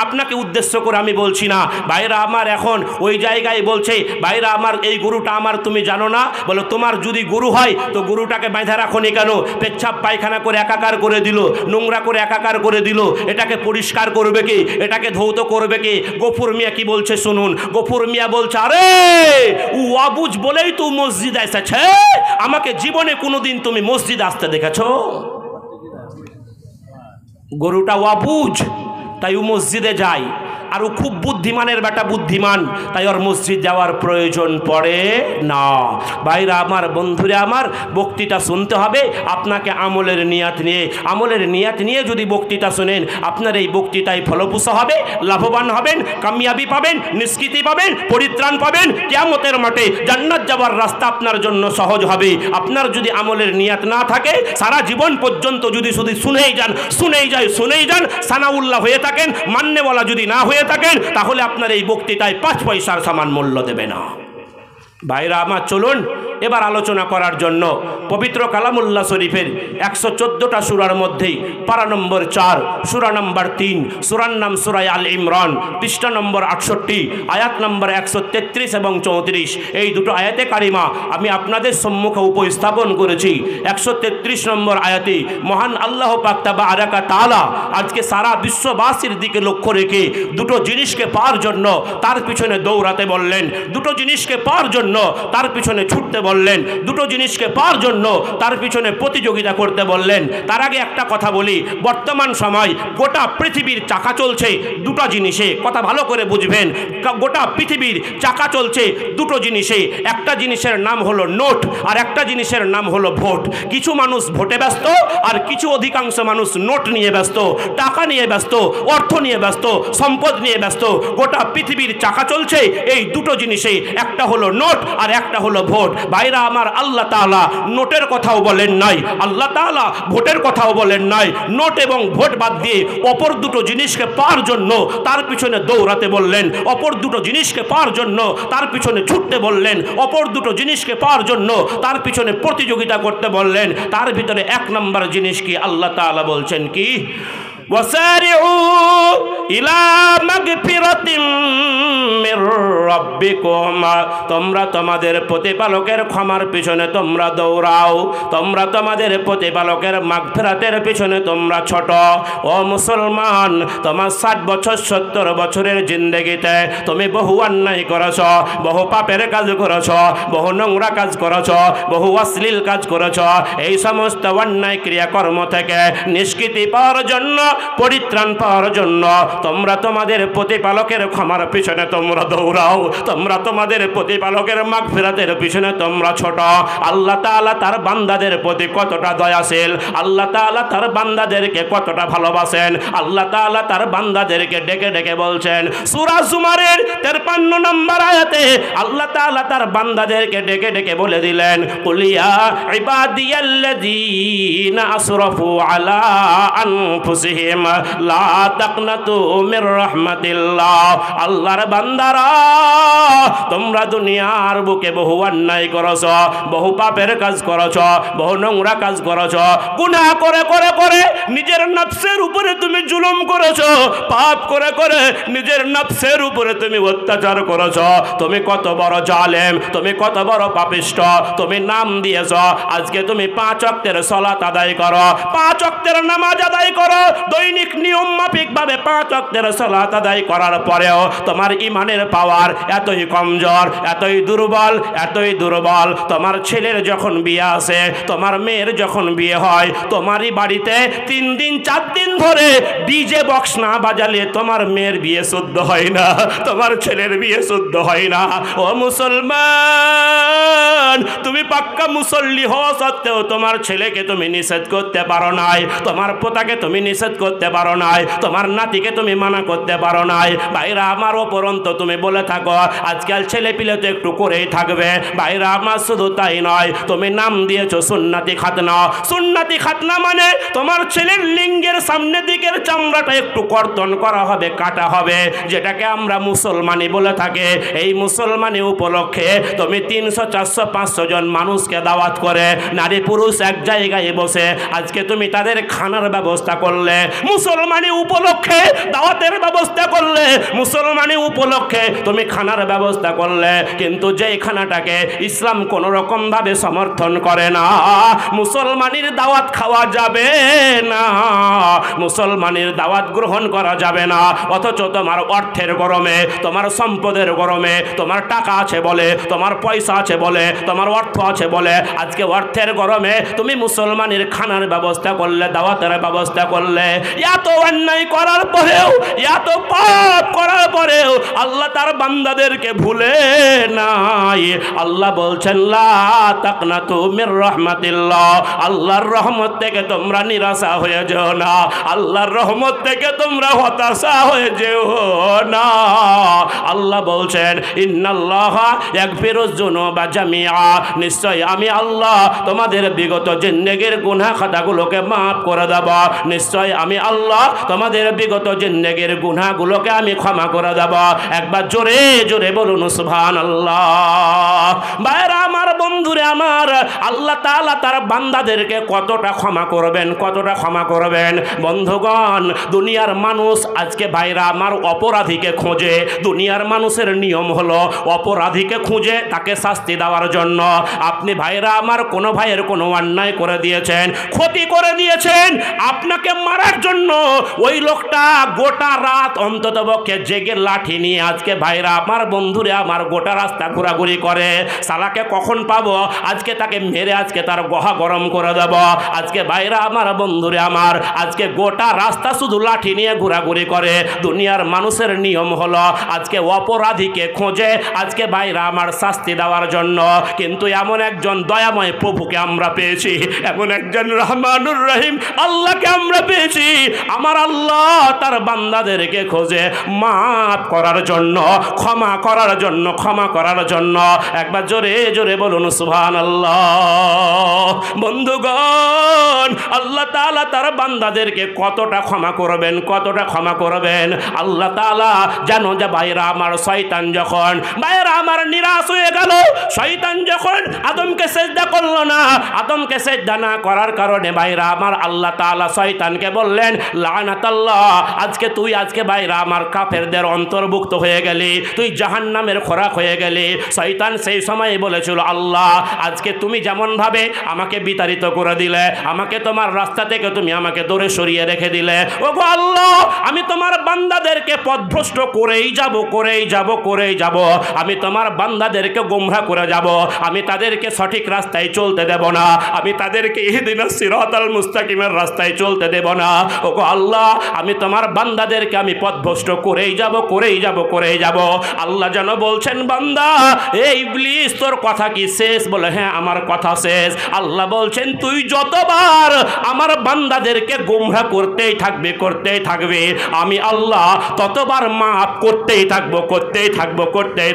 [SPEAKER 1] আপনাকে উদ্দেশ্য করে আমি বলছি না। ভাইরা আমার, এখন ওই জায়গায় বলছে, ভাইরা আমার, এই গরুটা আমার, তুমি জানো না? বলো, তোমার যদি গরু হয় তো গরুটাকে বাঁধা রাখোনি কেন? পেচ্ছাপ পায়খানা করে একাকার করে দিল, নোংরা করে একাকার করে দিল, এটাকে পরিষ্কার করবে কে? এটাকে ধৌত করবে কে? গফুর মিয়া কি বলছে শুনুন। গফুর মিয়া বলছে, আরে ও অবুঝ বলেই তো মসজিদ এসেছে, আমাকে জীবনে কোনোদিন তুমি মসজিদ আসতে দেখেছো? গরুটা অবুঝ, তাই ও মসজিদে যায়, আর ও খুব বুদ্ধিমানের বেটা, বুদ্ধিমান, তাই ওর মসজিদ যাওয়ার প্রয়োজন পড়ে না। ভাইরা আমার, বন্ধুরা আমার, বক্তৃতা শুনতে হবে আপনাকে আমলের নিয়াত নিয়ে যদি বক্তৃতা শোনেন, আপনার এই বক্তৃতায় ফলপ্রসূ হবে, লাভবান হবেন, কামিয়াবি পাবেন, নিষ্কৃতি পাবেন, পরিত্রাণ পাবেন। কিয়ামতের মাঠে জান্নাত যাওয়ার রাস্তা আপনার জন্য সহজ হবে। আপনার যদি আমলের নিয়াত না থাকে, সারা জীবন পর্যন্ত যদি শুধু শুনেই যান সানাউল্লাহ হয়ে থাকেন, মান্যওয়ালা যদি না হয়ে থাকেন, তাহলে আপনার এই বক্তৃতায় 5 পয়সার সমান মূল্য দেবে না। ভাইরা আমার, চলুন এবার আলোচনা করার জন্য পবিত্র কালামুল্লাহ শরীফের 114টা সূরার মধ্যেই পারা নম্বর 4, সূরা নম্বর 3, সূরার নাম সূরা আল ইমরান, পৃষ্ঠা নম্বর 68, আয়াত নম্বর 133 এবং 34। এই দুটো আয়াতে কারিমা আমি আপনাদের সম্মুখে উপস্থাপন করেছি। 133 নম্বর আয়াতে মহান আল্লাহ পাক তাবারাকা তাআলা আজকে সারা বিশ্ববাসীর দিকে লক্ষ্য রেখে দুটো জিনিসকে পাওয়ার জন্য তার পিছনে দৌড়াতে বললেন, দুটো জিনিসকে পাওয়ার জন্য তার পিছনে ছুটতে বললেন, দুটো জিনিসকে পাওয়ার জন্য তার পিছনে প্রতিযোগিতা করতে বললেন। তার আগে একটা কথা বলি, বর্তমান সময় গোটা পৃথিবীর চাকা চলছে দুটো জিনিসে, কথা ভালো করে বুঝবেন। গোটা পৃথিবীর চাকা চলছে দুটো জিনিসে, একটা জিনিসের নাম হলো নোট, আর একটা জিনিসের নাম হলো ভোট। কিছু মানুষ ভোটে ব্যস্ত, আর কিছু অধিকাংশ মানুষ নোট নিয়ে ব্যস্ত, টাকা নিয়ে ব্যস্ত, অর্থ নিয়ে ব্যস্ত, সম্পদ নিয়ে ব্যস্ত। গোটা পৃথিবীর চাকা চলছে এই দুটো জিনিসে, একটা হলো নোট আর একটা হলো ভোট। ভাইরা আমার, আল্লাহ তাআলা নোটের কথাও বলেন নাই, আল্লাহ তাআলা ভোটের কথাও বলেন নাই। নোট এবং ভোট বাদ দিয়ে অপর দুটো জিনিসকে পাওয়ার জন্য তার পিছনে দৌড়াতে বললেন, অপর দুটো জিনিসকে পাওয়ার জন্য তার পিছনে ছুটতে বললেন, অপর দুটো জিনিসকে পাওয়ার জন্য তার পিছনে প্রতিযোগিতা করতে বললেন। তার ভিতরে 1 নম্বর জিনিস কি? আল্লাহ তাআলা বলছেন কি, ওয়াসারিউ ইলা মাগফিরাতিম মির রাব্বিকুম, তোমরা তোমাদের প্রতিপালকের ক্ষমার পিছনে তোমরা দৌড়াও, তোমরা তোমাদের প্রতিপালকের মাগফিরাতের পিছনে তোমরা ছোট। ও মুসলমান, তোমার 60 বছর 70 বছরের জিন্দেগিতে তুমি বহু অন্যায় করেছ, বহু পাপের কাজ করেছ, বহু নোংরা কাজ করেছ, বহু অশ্লীল কাজ করেছ। এই সমস্ত অন্যায় ক্রিয়াকর্ম থেকে নিষ্কৃতি পাওয়ার জন্য, পরিত্রাণ পাওয়ার জন্য তোমরা তোমাদের প্রতিপালকের ক্ষমার পিছনে তোমরা দৌড়াও, তোমরা তোমাদের প্রতিপালকের মাগফিরাতের পিছনে তোমরা ছোট। আল্লাহ তাআলা তার বান্দাদের প্রতি কতটা দয়াশীল, আল্লাহ তাআলা তার বান্দাদেরকে কতটা ভালোবাসেন। আল্লাহ তাআলা তার বান্দাদেরকে ডেকে ডেকে বলছেন সূরা জুমারের 53 নম্বর আয়াতে, আল্লাহ তাআলা তার বান্দাদেরকে ডেকে ডেকে বলে দিলেন, কুল ইয়া ইবাদিয়াল্লাযীনা আসরাফু আলা আনফুসিহিম লা তাকনাতু মির রাহমাতিল্লাহ। আল্লাহর বান্দারা, তোমরা দুনিয়ার বুকে বহু অন্যায় করেছ, বহু পাপের কাজ করেছ, বহু নোংরা কাজ করেছ, গুনাহ করে করে করে নিজের নফসের উপরে তুমি জুলুম করেছ, পাপ করে করে নিজের নফসের উপরে তুমি অত্যাচার করেছ। তুমি কত বড় জালেম, তুমি কত বড় পাপিষ্ঠ। তুমি নাম দিয়েছ, আজকে তুমি 5 ওয়াক্তের সালাত আদায় করো, 5 ওয়াক্তের নামাজ আদায় করো, দৈনিক নিয়ম মাফিক ভাবে 5 ওয়াক্তের সালাত আদায় করার পরেও তোমার ইমানের পাওয়ার এতই কমজোর, এতই দুর্বল, এতই দুর্বল। তোমার ছেলের যখন বিয়ে আসে, তোমার মেয়ের যখন বিয়ে হয়, তোমারই বাড়িতে 3 দিন 4 দিন ধরে ডিজে বক্স না বাজালে তোমার মেয়ের বিয়ে শুদ্ধ হয় না, তোমার ছেলের বিয়ে শুদ্ধ হয় না। ও মুসলমান, তুমি পাক্কা মুসল্লি হওয়া সত্ত্বেও তোমার ছেলেকে তুমি নিষেধ করতে পারো নাই, তোমার পোতাকে তুমি নিষেধ করতে পারো নাই, তোমার নাতিকে তুমি মানা করতে পারো নাই। ভাইরা আমার, উপরন্ত তুমি বলে থাকো আজকাল ছেলে পিলে তো একটু করেই থাকবে। ভাইরা আমার, শুধু তাই নয়, তুমি নাম দিয়েছো সুন্নতি খাতনা। সুন্নতি খাতনা মানে তোমার ছেলের লিঙ্গের সামনের দিকের চামড়াটা একটু কর্তন করা হবে, কাটা হবে, যেটাকে আমরা মুসলমানি বলে থাকি। এই মুসলমানি উপলক্ষে তুমি 300 400 500 জন মানুষকে দাওয়াত করে নারী পুরুষ এক জায়গায় বসে আজকে তুমি তাদের খানার ব্যবস্থা করলে, মুসলমানি উপলক্ষে দাওয়াতের ব্যবস্থা করলে, মুসলমানি উপলক্ষে তুমি খানার ব্যবস্থা করলে, কিন্তু যেই খানাটাকে ইসলাম কোনো রকম ভাবে সমর্থন করে না, মুসলমানির দাওয়াত খাওয়া যাবে না, মুসলমানির দাওয়াত গ্রহণ করা যাবে না। অথচ তোমার অর্থের গরমে, তোমার সম্পদের গরমে, তোমার টাকা আছে বলে, তোমার পয়সা আছে বলে, তোমার অর্থ আছে বলে আজকে অর্থের গরমে তুমি মুসলমানের খানার ব্যবস্থা করলে, দাওয়াতের ব্যবস্থা করলে। এত অন্যায় করার পরেও, এত পাপ করার পরেও আল্লাহ তার বান্দাদেরকে ভুলে নাই। আল্লাহ বলছেন লা তাকনাতু মির রাহমাতিল্লাহ, আল্লাহর রহমত থেকে তোমরা নিরাশা হয়ে যেও না, আল্লাহর রহমত থেকে তোমরা হতাশা হয়ে যেও না। আল্লাহ বলছেন ইন্নাল্লাহা ইয়াগফিরুজ যুনুবা জামিআ, নিশ্চয় আমি আল্লাহ তোমাদের বিগত জিন্দেগির গুনাহ খাতাগুলোকে মাফ করে দেব, নিশ্চয় আমি আল্লাহ তোমাদের বিগত জিন্দেগির গুনাহগুলোকে আমি ক্ষমা করে দেব। একবার জোরে জোরে বলুন সুবহানাল্লাহ। ভাইরা আমার, বন্ধুরে আমার, আল্লাহ তাআলা তার বান্দাদেরকে কতটা ক্ষমা করবেন, কতটা ক্ষমা করবেন। বন্ধুগণ, দুনিয়ার মানুষ আজকে ভাইরা আমার অপরাধীকে খোঁজে। দুনিয়ার মানুষের নিয়ম হলো অপরাধীকে খুঁজে তাকে শাস্তি দেওয়ার জন্য। আপনি ভাইরা আমার কোনো ভাইয়ের কোনো অন্যায় করে দিয়েছেন, ক্ষতি করে দিয়েছেন, আপনাকে মারার জন্য ওই লোকটা গোটা রাত অন্ততপক্ষে জেগে লাঠি নিয়ে আজকে ভাইরা আমার, বন্ধুরে আমার, গোটা রাস্তা ঘোরাঘুরি করে। শালাকে কখন পাবো, আজকে তাকে মেরে আজকে তার গহা গরম করে দেব। আজকে ভাইরা আমার, বন্ধুরে আমার, আজকে গোটা রাস্তা শুধু লাঠি নিয়ে ঘোরাঘুরি করে। দুনিয়ার মানুষের নিয়ম হলো আজকে অপরাধীকে খোঁজে আজকে ভাইরা আমার শাস্তি দেওয়ার জন্য। কিন্তু এমন একজন দয়াময় প্রভুকে আমরা পেয়েছি, এমন একজন রহমানুর রহিম আল্লাহকে আমরা পেয়েছি। আমার আল্লাহ তার বান্দাদেরকে খোঁজে মাফ করার জন্য, ক্ষমা করার জন্য, ক্ষমা করার জন্য। একবার জোরে জোরে বলুন সুবহানাল্লাহ। বন্ধুগণ, আল্লাহ তাআলা তার বান্দাদেরকে কতটা ক্ষমা করবেন, কতটা ক্ষমা করবেন। আল্লাহ তাআলা জানো যে ভাইরা আমার, শয়তান যখন ভাইরা আমার নিরাশ হয়ে গেল, শয়তান যখন আদমকে সেজদা করলো না, আদমকে সেজদা না করার কারণে ভাইরা আমার আল্লাহ তাআলা শয়তানকে বললেন লানাতাল্লাহ, আজকে ভাইরা আমার কাফেরদের অন্তর্ভুক্ত হয়ে গেলি, তুই জাহান্নামের খোরাক হয়ে গেলি। শয়তান সেই সময় বলেছিল আল্লাহ, আজকে তুমি যেমন ভাবে আমাকে বিতাড়িত করে দিলে, আমাকে তোমার রাস্তা থেকে তুমি আমাকে দূরে সরিয়ে রেখে দিলে, ওগো আল্লাহ আমি তোমার বান্দাদেরকে পথভ্রষ্ট করেই যাব, আমি তোমার বান্দাদেরকে গোমরাহ করে যাব, আমি তাদেরকে সঠিক রাস্তায় চলতে দেব না, আমি তাদেরকে ইহদিনাস সিরাতাল মুস্তাকিমের রাস্তায় চলতে দেব না। ওগো আল্লাহ আমি তোমার বান্দাদেরকে আমি পথভ্রষ্ট করেই যাব। আল্লাহ যেন বলছেন বান্দা, এই ইবলিস তোর কথা কি শেষ? বলে হ্যাঁ আমার কথা শেষ। আল্লাহ বলছেন তুই যতবার আমার বান্দাদেরকে গোমরাহ করতেই থাকবে, আমি আল্লাহ ততবার মাফ করতেই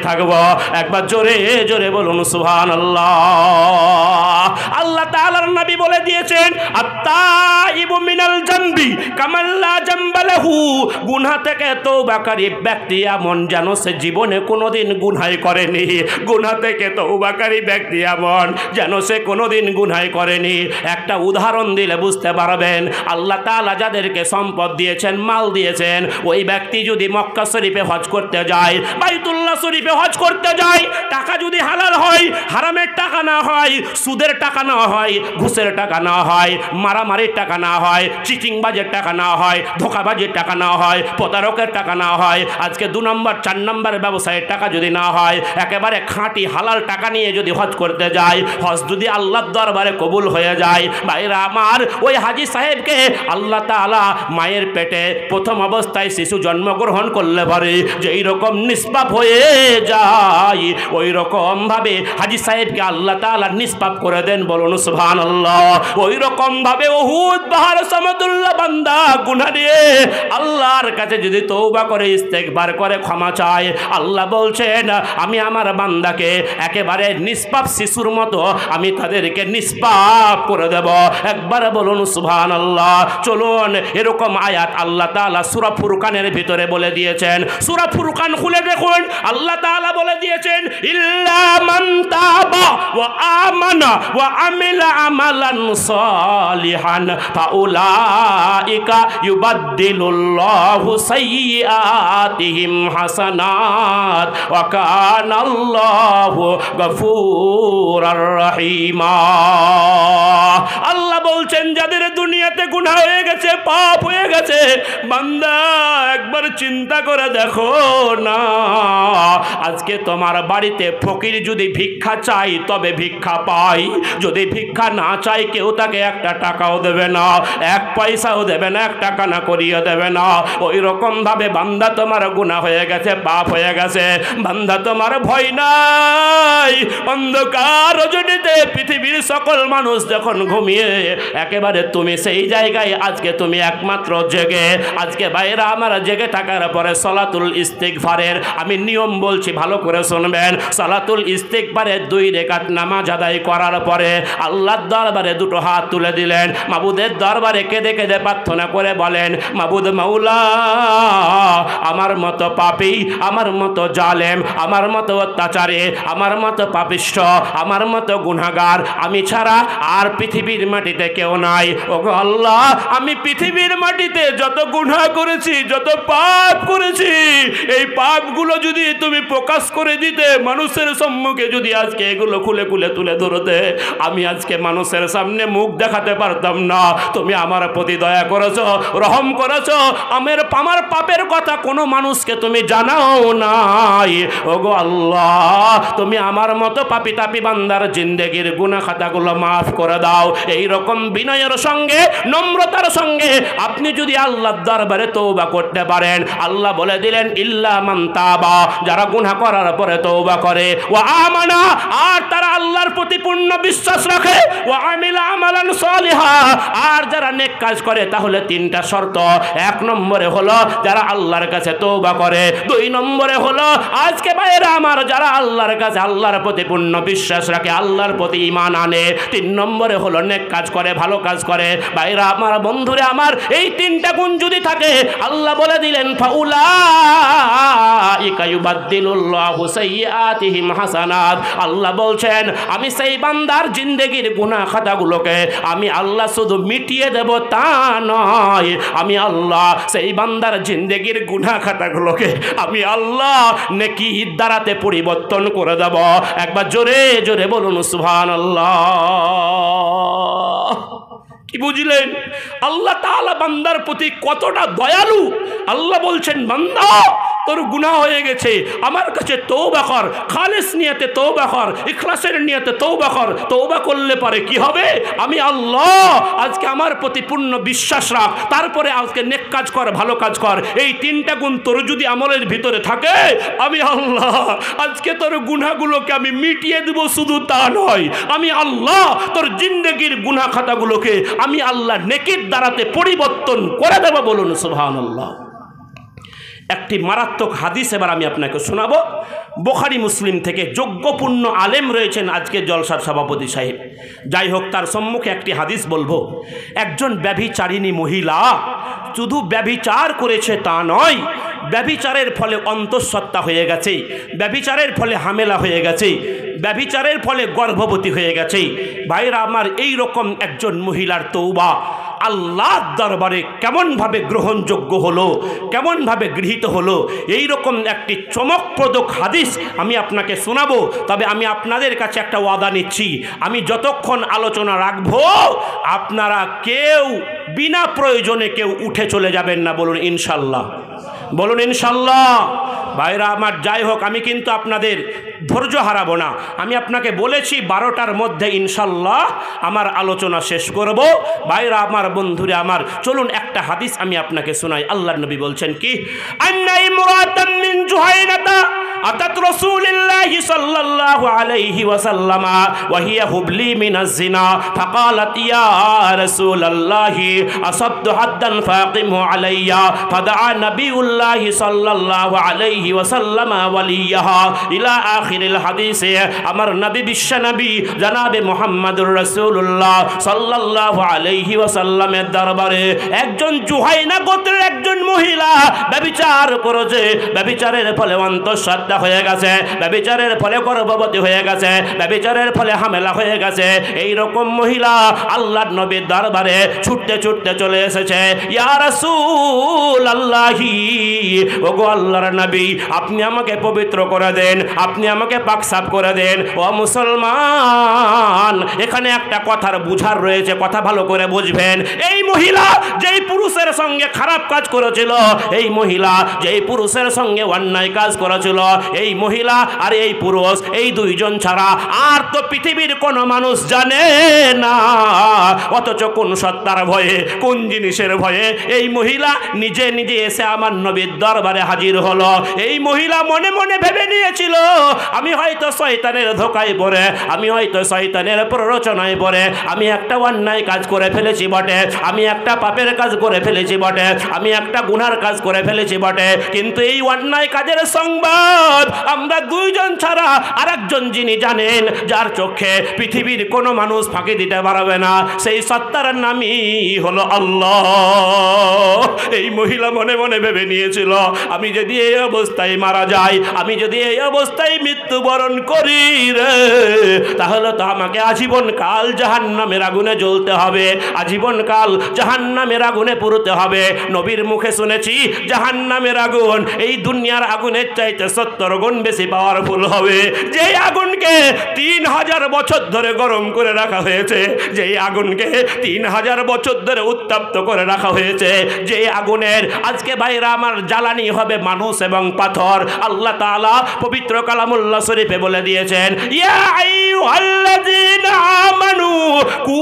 [SPEAKER 1] থাকবো। একবার জোরে বলুন সুবহানাল্লাহ। আল্লাহ তাআলার নবী বলে দিয়েছেন আত-তাইবু মিনাল জামবি কামান লা জামবা লাহু, গুনাহ থেকে তওবাকারী ব্যক্তি এমন যেন সে জীবনে কোনোদিন গুনাহ করেনি। গুনাহ থেকে তওবাকারী ব্যক্তি এমন যেন সে কোনোদিন গুনাহ করেনি। একটা উদাহরণ দিলে বুঝতে পারবেন। আল্লাহ তাআলা যাদেরকে সম্পদ দিয়েছেন, মাল দিয়েছেন, ওই ব্যক্তি যদি মক্কা শরীফে হজ করতে যায়, বাইতুল্লাহ শরীফে হজ করতে যায়, টাকা যদি হালাল হয়, হারামের টাকা না হয়, সুদের টাকা না হয়, ঘুষের টাকা না হয়, মারামারির টাকা না হয়, চিটিংবাজের টাকা না হয়, ধোঁকাবাজের টাকা না হয়, প্রতারকের টাকা না হয়, আজকে 2 নম্বর 4 নম্বর ব্যবসায়ের টাকা যদি না হয়, একেবারে খাঁটি হালাল টাকা নিয়ে যদি হজ করতে যায়, হজ যদি আল্লাহর দরবারে কবুল হয়ে যায়, ভাইরা আমার ওই হাজী সাহেবকে আল্লাহ তাআলা মায়ের পেটে প্রথম অবস্থায় শিশু জন্মগ্রহণ করলে পারে যেই রকম নিষ্পাপ হয়ে যায়, ওই রকম ভাবে হাজী সাহেবকে আল্লাহ তাআলা নিষ্পাপ করে দেন। বলুন সুবহানাল্লাহ। ওই রকম ভাবে উহুদ পাহাড় সমতুল্য বান্দা গুনাহ নিয়ে আল্লাহর কাছে যদি তওবা করে ইস্তেগফার করে ক্ষমা চায়, আল্লাহ বলছেন আমি আমার বান্দাকে একেবারে নিষ্পাপ শিশুর মতো আমি তাদেরকে নিষ্পাপ করে দেব। একবার বলুন সুবহানাল্লাহ। চলুন এরকম আয়াত আল্লাহ তাআলা সূরা ফুরকানের ভিতরে বলে দিয়েছেন। সূরা ফুরকান খুলে দেখুন, আল্লাহ তাআলা বলে দিয়েছেন ইল্লা মান তাবা ওয়া আমানা ওয়া আমিলা আমালান সালিহান ফাউলাইকা ইউবাদদিলুল্লাহু সাইয়্যাতিহিম হাসানাত ওয়া কানাল্লাহু গফুরার রহিমা। আল্লাহ বলছেন যাদের দুনিয়াতে গুনাহ হয়ে গেছে, পাপ হয়ে গেছে, বান্দা একবার চিন্তা করে দেখো না, আজকে তোমার বাড়িতে ফকির যদি ভিক্ষা চাই তবে ভিক্ষা পাই, যদি ভিক্ষা না চাই কেউ তাকে একটা টাকাও দেবে না, 1 পয়সাও দেবে না, 1 টাকা না করিয়ে দেবে না। ওই রকম ভাবে বান্দা তোমার গুনাহ হয়ে গেছে, পাপ হয়ে গেছে, বান্দা তোমার ভয় নাই। অন্ধকার রজনীতে পৃথিবীর সকল মানুষ যখন ঘুমিয়ে, একেবারে তুমি সেই জায়গায় আজকে তুমি একমাত্র জেগে। আজকে ভাইরা আমার জেগে থাকার পরে সালাতুল ইস্তিগফারের আমি নিয়ম বলছি, ভালো করে শুনবেন। সালাতুল ইস্তিগফারের 2 রাকাত নামাজ আদায় করার পরে আল্লাহর দরবারে 2 হাত তুলে দিলেন, মাবুদের দরবারে কেঁদে কেঁদে প্রার্থনা করে বলেন মাবুদ মাওলা, আমার মতো পাপী, আমার মতো জালেম, আমার মতো অত্যাচারী, আমার মতো পাপিষ্ঠ, আমার মতো গুনাহগার আমি ছাড়া আর পৃথিবীর মাটিতে কেউ নাই। ওগো আল্লাহ, আমি পৃথিবীর মাটিতে যত গুনাহ করেছি, যত পাপ করেছি, এই পাপগুলো যদি তুমি প্রকাশ করে দিতে, মানুষের সম্মুখে যদি আজকে এগুলো খুলে খুলে তুলে ধরতে, আমি আজকে মানুষের সামনে মুখ দেখাতে পারতাম না। তুমি আমার প্রতি দয়া করেছো, রহম করেছো, আমার পাপের কথা কোনো মানুষকে তুমি জানাও নাই। ওগো আল্লাহ, তুমি আমার মতো পাপী তাপী বান্দার জিন্দেগির গুনাহ খাতাগুলো মাফ করে দাও। এই রকম বিনয়ের সঙ্গে, নম্রতার সঙ্গে আপনি যদি আল্লাহর দরবারে তওবা করতে পারেন, আল্লাহ বলে দিলেন ইল্লা মান তাবা, যারা গুনাহ করার পরে তওবা করে, ওয়া আমানা, আর তারা আল্লাহর প্রতি পূর্ণ বিশ্বাস রাখে, ওয়া আমিলা আমালান সালিহা, আর যারা নেক কাজ করে, তাহলে 3টা শর্ত। 1 নম্বরে হলো যারা আল্লাহর কাছে তওবা করে, 2 নম্বরে হলো আজকে ভাইরা আমার যারা আল্লাহর কাছে আল্লাহর প্রতি পূর্ণ বিশ্বাস রাখে, আল্লাহর প্রতি ঈমান আনে, 3 নম্বরে হলো নেক কাজ করে। ভালো কাজ করে। ভাইরা আমার, বন্ধুরে আমার, এই তিনটা গুণ যদি থাকে, আল্লাহ বলে দিলেন ফাউলাইকা ইউবাদদিলুল্লাহু সাইয়্যাতিহিম হাসানাত। আল্লাহ বলছেন আমি সেই বান্দার জিন্দেগির গুনাহ খাতাগুলোকে আমি আল্লাহ শুধু মিটিয়ে দেব তা নয়, আমি আল্লাহ সেই বান্দার জিন্দেগির গুনাহ খাতাগুলোকে আমি আল্লাহ নেকির দ্বারাতে পরিবর্তন করে দেব। একবার জোরে জোরে বলুন সুবহানাল্লাহ। কি বুঝলেন আল্লাহ তাআলা বান্দার প্রতি কতটা দয়ালু? আল্লাহ বলছেন বান্দা তোর গুনাহ হয়ে গেছে, আমার কাছে তওবা কর, খালিস নিয়তে তওবা কর, ইখলাসের নিয়তে তওবা কর। তওবা করলে পারে কি হবে? আমি আল্লাহ আজকে আমার প্রতি পূর্ণ বিশ্বাস রাখ, তারপরে আজকে নেক কাজ কর, ভালো কাজ কর। এই তিনটা গুণ তোর যদি আমলের ভিতরে থাকে, আমি আল্লাহ আজকে তোর গুনাহগুলোকে আমি মিটিয়ে দেব। শুধু তা নয়, আমি আল্লাহ তোর জিন্দেগির গুনাহ খাতাগুলোকে আমি আল্লাহ নেকির দ্বারাতে পরিবর্তন করে দেব। বলুন সুবহানাল্লাহ। একটি মারাত্মক হাদিস এবার আমি আপনাকে শোনাবো, বুখারী মুসলিম থেকে। যোগ্যপূর্ণ আলেম রয়েছেন আজকে জলসার সভাপতি সাহেব। যাই হোক, তার সম্মুখে একটি হাদিস বলবো। একজন ব্যভিচারিণী মহিলা শুধু ব্যভিচার করেছে তা নয়, ব্যভিচারের ফলে অন্তঃসত্ত্বা হয়ে গেছে, ব্যভিচারের ফলে হামেলা হয়ে গেছে, ব্যভিচারের ফলে গর্ভবতী হয়ে গেছে। ভাইরা আমার, এই রকম একজন মহিলার তওবা আল্লাহর দরবারে কেমনভাবে গ্রহণযোগ্য হলো, কেমনভাবে গৃহীত হলো, এই রকম একটি চমকপ্রদ হাদিস আমি আপনাকে শোনাবো। তবে আমি আপনাদের কাছে একটা ওয়াদা নিচ্ছি, আমি যতক্ষণ আলোচনা রাখবো আপনারা কেউ বিনা প্রয়োজনে কেউ উঠে চলে যাবেন না। বলুন ইনশাল্লাহ, বলুন ইনশাল্লাহ। ভাইরা আমার, যাই হোক, আমি কিন্তু আপনাদের ধৈর্য হারাবো না। আমি আপনাকে বলেছি 12টার মধ্যে ইনশাল্লাহ আমার আলোচনা শেষ করব। ভাইরা আমার, বন্ধুরা আমার, চলুন একটা হাদিস আমি আপনাকে শোনাই। আল্লাহর নবী বলছেন কি, আন্না ইমরাতাম মিন জুহাইনাতা আতাত রাসূলুল্লাহি সাল্লাল্লাহু আলাইহি ওয়াসাল্লাম ওয়া হিয়া হুবলি মিনাজ জিনা ফাকালাত ইয়া রাসূলুল্লাহি আসাবতু হাদ্দান ফাকিমহু আলাইয়া ফাদা নবিউল্লাহি সাল্লাল্লাহু আলাইহি ওয়াসাল্লাম ওয়ালিয়াহা ইলা আখিরিল হাদিসে। আমার নবী, বিশ্ব নবী জনাবে মুহাম্মদুর রাসূলুল্লাহ সাল্লাল্লাহু আলাইহি ওয়াসাল্লামের দরবারে একজন জুহাইনা গোত্রের একজন মহিলা ব্যভিচার করেছে, ব্যভিচারের ফলে অন্তঃসত্ত্বা হয়ে গেছে, ব্যভিচারের ফলে গর্ভবতী হয়ে গেছে, ব্যভিচারের ফলে হামেলা হয়ে গেছে। এই রকম মহিলা আল্লাহর নবীর দরবারে ছুটতে ছুটতে চলে এসেছে। ইয়া রাসূলুল্লাহি, ওগো আল্লাহর নবী, আপনি আমাকে পবিত্র করে দেন, আপনি আমাকে পাক সাফ করে দেন। ও মুসলমান, এখানে একটা কথার বুঝার রয়েছে, কথা ভালো করে বুঝবেন। এই মহিলা যেই পুরুষের সঙ্গে খারাপ কাজ করেছিল, এই মহিলা যেই পুরুষের সঙ্গে অন্যায় কাজ করেছিল, এই মহিলা আর এই পুরুষ, এই দুইজন ছাড়া আর তো পৃথিবীর কোনো মানুষ জানে না। অথচ কোন সত্তার ভয়ে, কোন জিনিসের ভয়ে এই মহিলা নিজে নিজে এসে আমার নবীর দরবারে হাজির হলো। এই মহিলা মনে মনে ভেবে নিয়েছিল, আমি হয়তো শয়তানের ধোকায় পড়ে, আমি হয়তো শয়তানের প্ররোচনায় পড়ে আমি একটা অন্যায় কাজ করে ফেলেছি বটে, আমি একটা পাপের কাজ করে ফেলেছি বটে, আমি একটা গুনার কাজ করে ফেলেছি বটে, কিন্তু এই অন্যায় কাজের সংবাদ আমরা দুইজন ছাড়া আরেকজন যিনি জানেন, যার চোখে পৃথিবীর কোনো মানুষ ফাঁকি দিতে পারবে না, সেই সত্তার নামই হলো আল্লাহ। এই মহিলা মনে মনে ভেবে নিয়েছিল, আমি যদি এই অবস্থায় মারা যাই, আমি যদি এই অবস্থায় মৃত্যুবরণ করি রে, তাহলে তো আমাকে আজীবন কাল জাহান্নামের আগুনে জ্বলতে হবে, আজীবন কাল জাহান্নামের আগুনে পুড়তে হবে। নবীর মুখে শুনেছি জাহান্নামের আগুন এই দুনিয়ার আগুনের চাইতে 70 গুণ বেশি পাওয়ারফুল হবে। যেই আগুনকে 3000 বছর ধরে গরম করে রাখা হয়েছে, যেই আগুনকে 3000 বছর ধরে উত্তপ্ত করে রাখা হয়েছে, যে আগুনের আজকে ভাইরা আমার জ্বালানি হবে মানুষ এবং পাথর। আল্লাহ তাআলা পবিত্র কালামুল্লাহ শরীফে বলে দিয়েছেন, ইয়া আইয়ুহাল্লাযীনা আমানু কু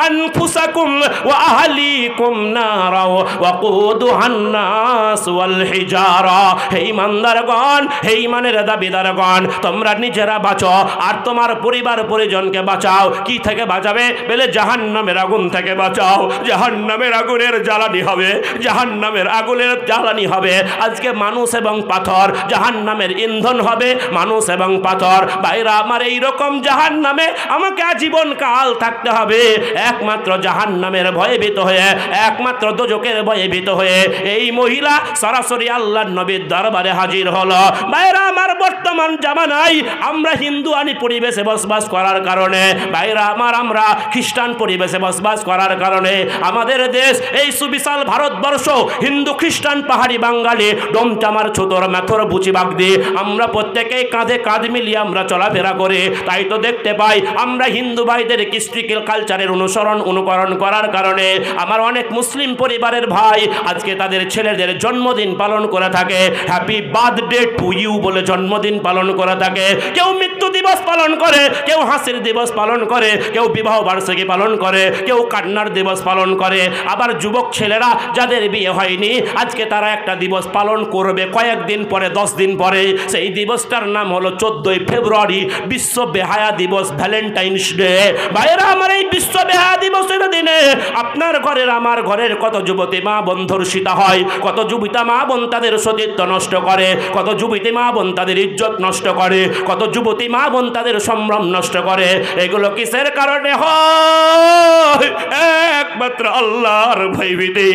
[SPEAKER 1] আনফুসাকুম ওয়া আহলিকুম নারা ওয়া কুদুহান নাস ওয়াল হিজারা। হে ঈমানদারগণ, হে ঈমানের দাবিদারগণ, তোমরা নিজেরা বাঁচো আর তোমার পরিবার পরিজনকে বাঁচাও। কি থেকে বাঁচাবে? বলে জাহান্নামের আগুন থেকে বাঁচাও। জাহান্নামের আগুনের জ্বালানি হবে, জাহান্নামের আগুনের জ্বালানি হবে আজকে মানুষ এবং পাথর, জাহান্নামের ইন্ধন হবে মানুষ এবং পাথর। ভাইরা আমার, এইরকম জাহান্নামে আমাকে আজীবন কাল থাকতে হবে একমাত্র জাহান্নামের ভয়ে ভীত হয়ে, একমাত্র দোজখের ভয়ে ভীত হয়ে। এই মহিলা সরাসরি আল্লাহর নবীর দরবারে হাজির হলো। ভাইরা আমার, বর্তমান জামানায় আমরা হিন্দুয়ানি পরিবেশে বসবাস করার কারণে, ভাইরা আমার, আমরা খ্রিস্টান পরিবেশে বসবাস করার কারণে আমাদের দেশ এই সুবিশাল ভারতবর্ষ হিন্দু খ্রিস্টান পাহাড়ি বাঙালি ডোমচামার ছোটর মেথর বুচি বাগদি আমরা প্রত্যেকেই কাঁধে কাঁধ মিলিয়ে আমরা চলাফেরা করে। তাই তো দেখতে পাই আমরা হিন্দু ভাইদের কৃষ্টিক্যাল কালচারের অনুকরণ করার কারণে আমার অনেক মুসলিম পরিবারের ভাই আজকে তাদের ছেলেদের জন্মদিন পালন করে থাকে, হ্যাপি বার্থডে টু ইউ বলে জন্মদিন পালন করে থাকে। কেউ মৃত্যু দিবস পালন করে, কেউ হাসির দিবস পালন করে, কেউ বিবাহ বার্ষিকী পালন করে, কেউ কান্নার দিবস পালন করে। আবার যুবক ছেলেরা যাদের বিয়ে হয়নি আজকে তারা একটা দিবস পালন করবে কয়েকদিন পরে, 10 দিন পরে। সেই দিবসটার নাম হলো 14ই ফেব্রুয়ারি, বিশ্ব বেহায়া দিবস, ভ্যালেন্টাইন্স ডে। ভাইয়েরা আমার, এই বিশ্ব বেহায়া দিবসের দিনে আপনার ঘরের আমার ঘরের কত যুবতী মা বোন ধর্ষিত হয়, কত যুবিতা মা বোন তাদের সতীত্ব নষ্ট করে, কত যুবতী মা বোন তাদের ইজ্জত নষ্ট করে, কত যুবতী মা বোন তাদের সম্ভ্রম নষ্ট করে। এগুলো কিসের কারণে হয়? একমাত্র আল্লাহর ভয়ভীতি,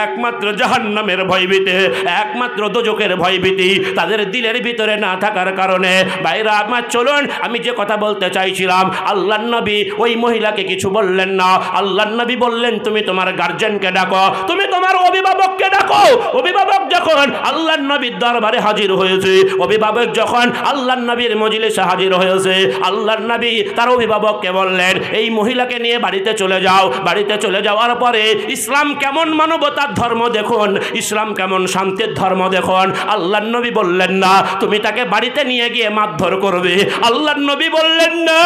[SPEAKER 1] একমাত্র জাহান্নামের ভয়ভীতি, একমাত্র দোজখের ভয়ভীতি তাদের দিলের ভিতরে না থাকার কারণে। ভাইরা আমার, চলুন আমি যে কথা বলতে চাইছিলাম, আল্লাহর নবী ওই মহিলাকে কিছু বললেন না। আল্লাহর নবী বললেন, তুমি তোমার গার্জেনকে ডাকো, তুমি তোমার অভিভাবককে ডাকো। অভিভাবক যখন আল্লাহর নবীর দরবারে হাজির হয়েছে, অভিভাবক যখন আল্লাহর নবীর মজলিসে হাজির হয়েছে, আল্লাহর নবী তার অভিভাবককে বললেন, এই মহিলাকে নিয়ে বাড়িতে চলে যাও। বাড়িতে চলে যাওয়ার পরে ইসলাম কেমন মানবতার ধর্ম দেখুন, ইসলাম কেমন শান্তির ধর্ম দেখুন। আল্লাহর নবী বললেন না তুমি তাকে বাড়িতে নিয়ে গিয়ে মারধর করবে। আল্লাহর নবী বললেন না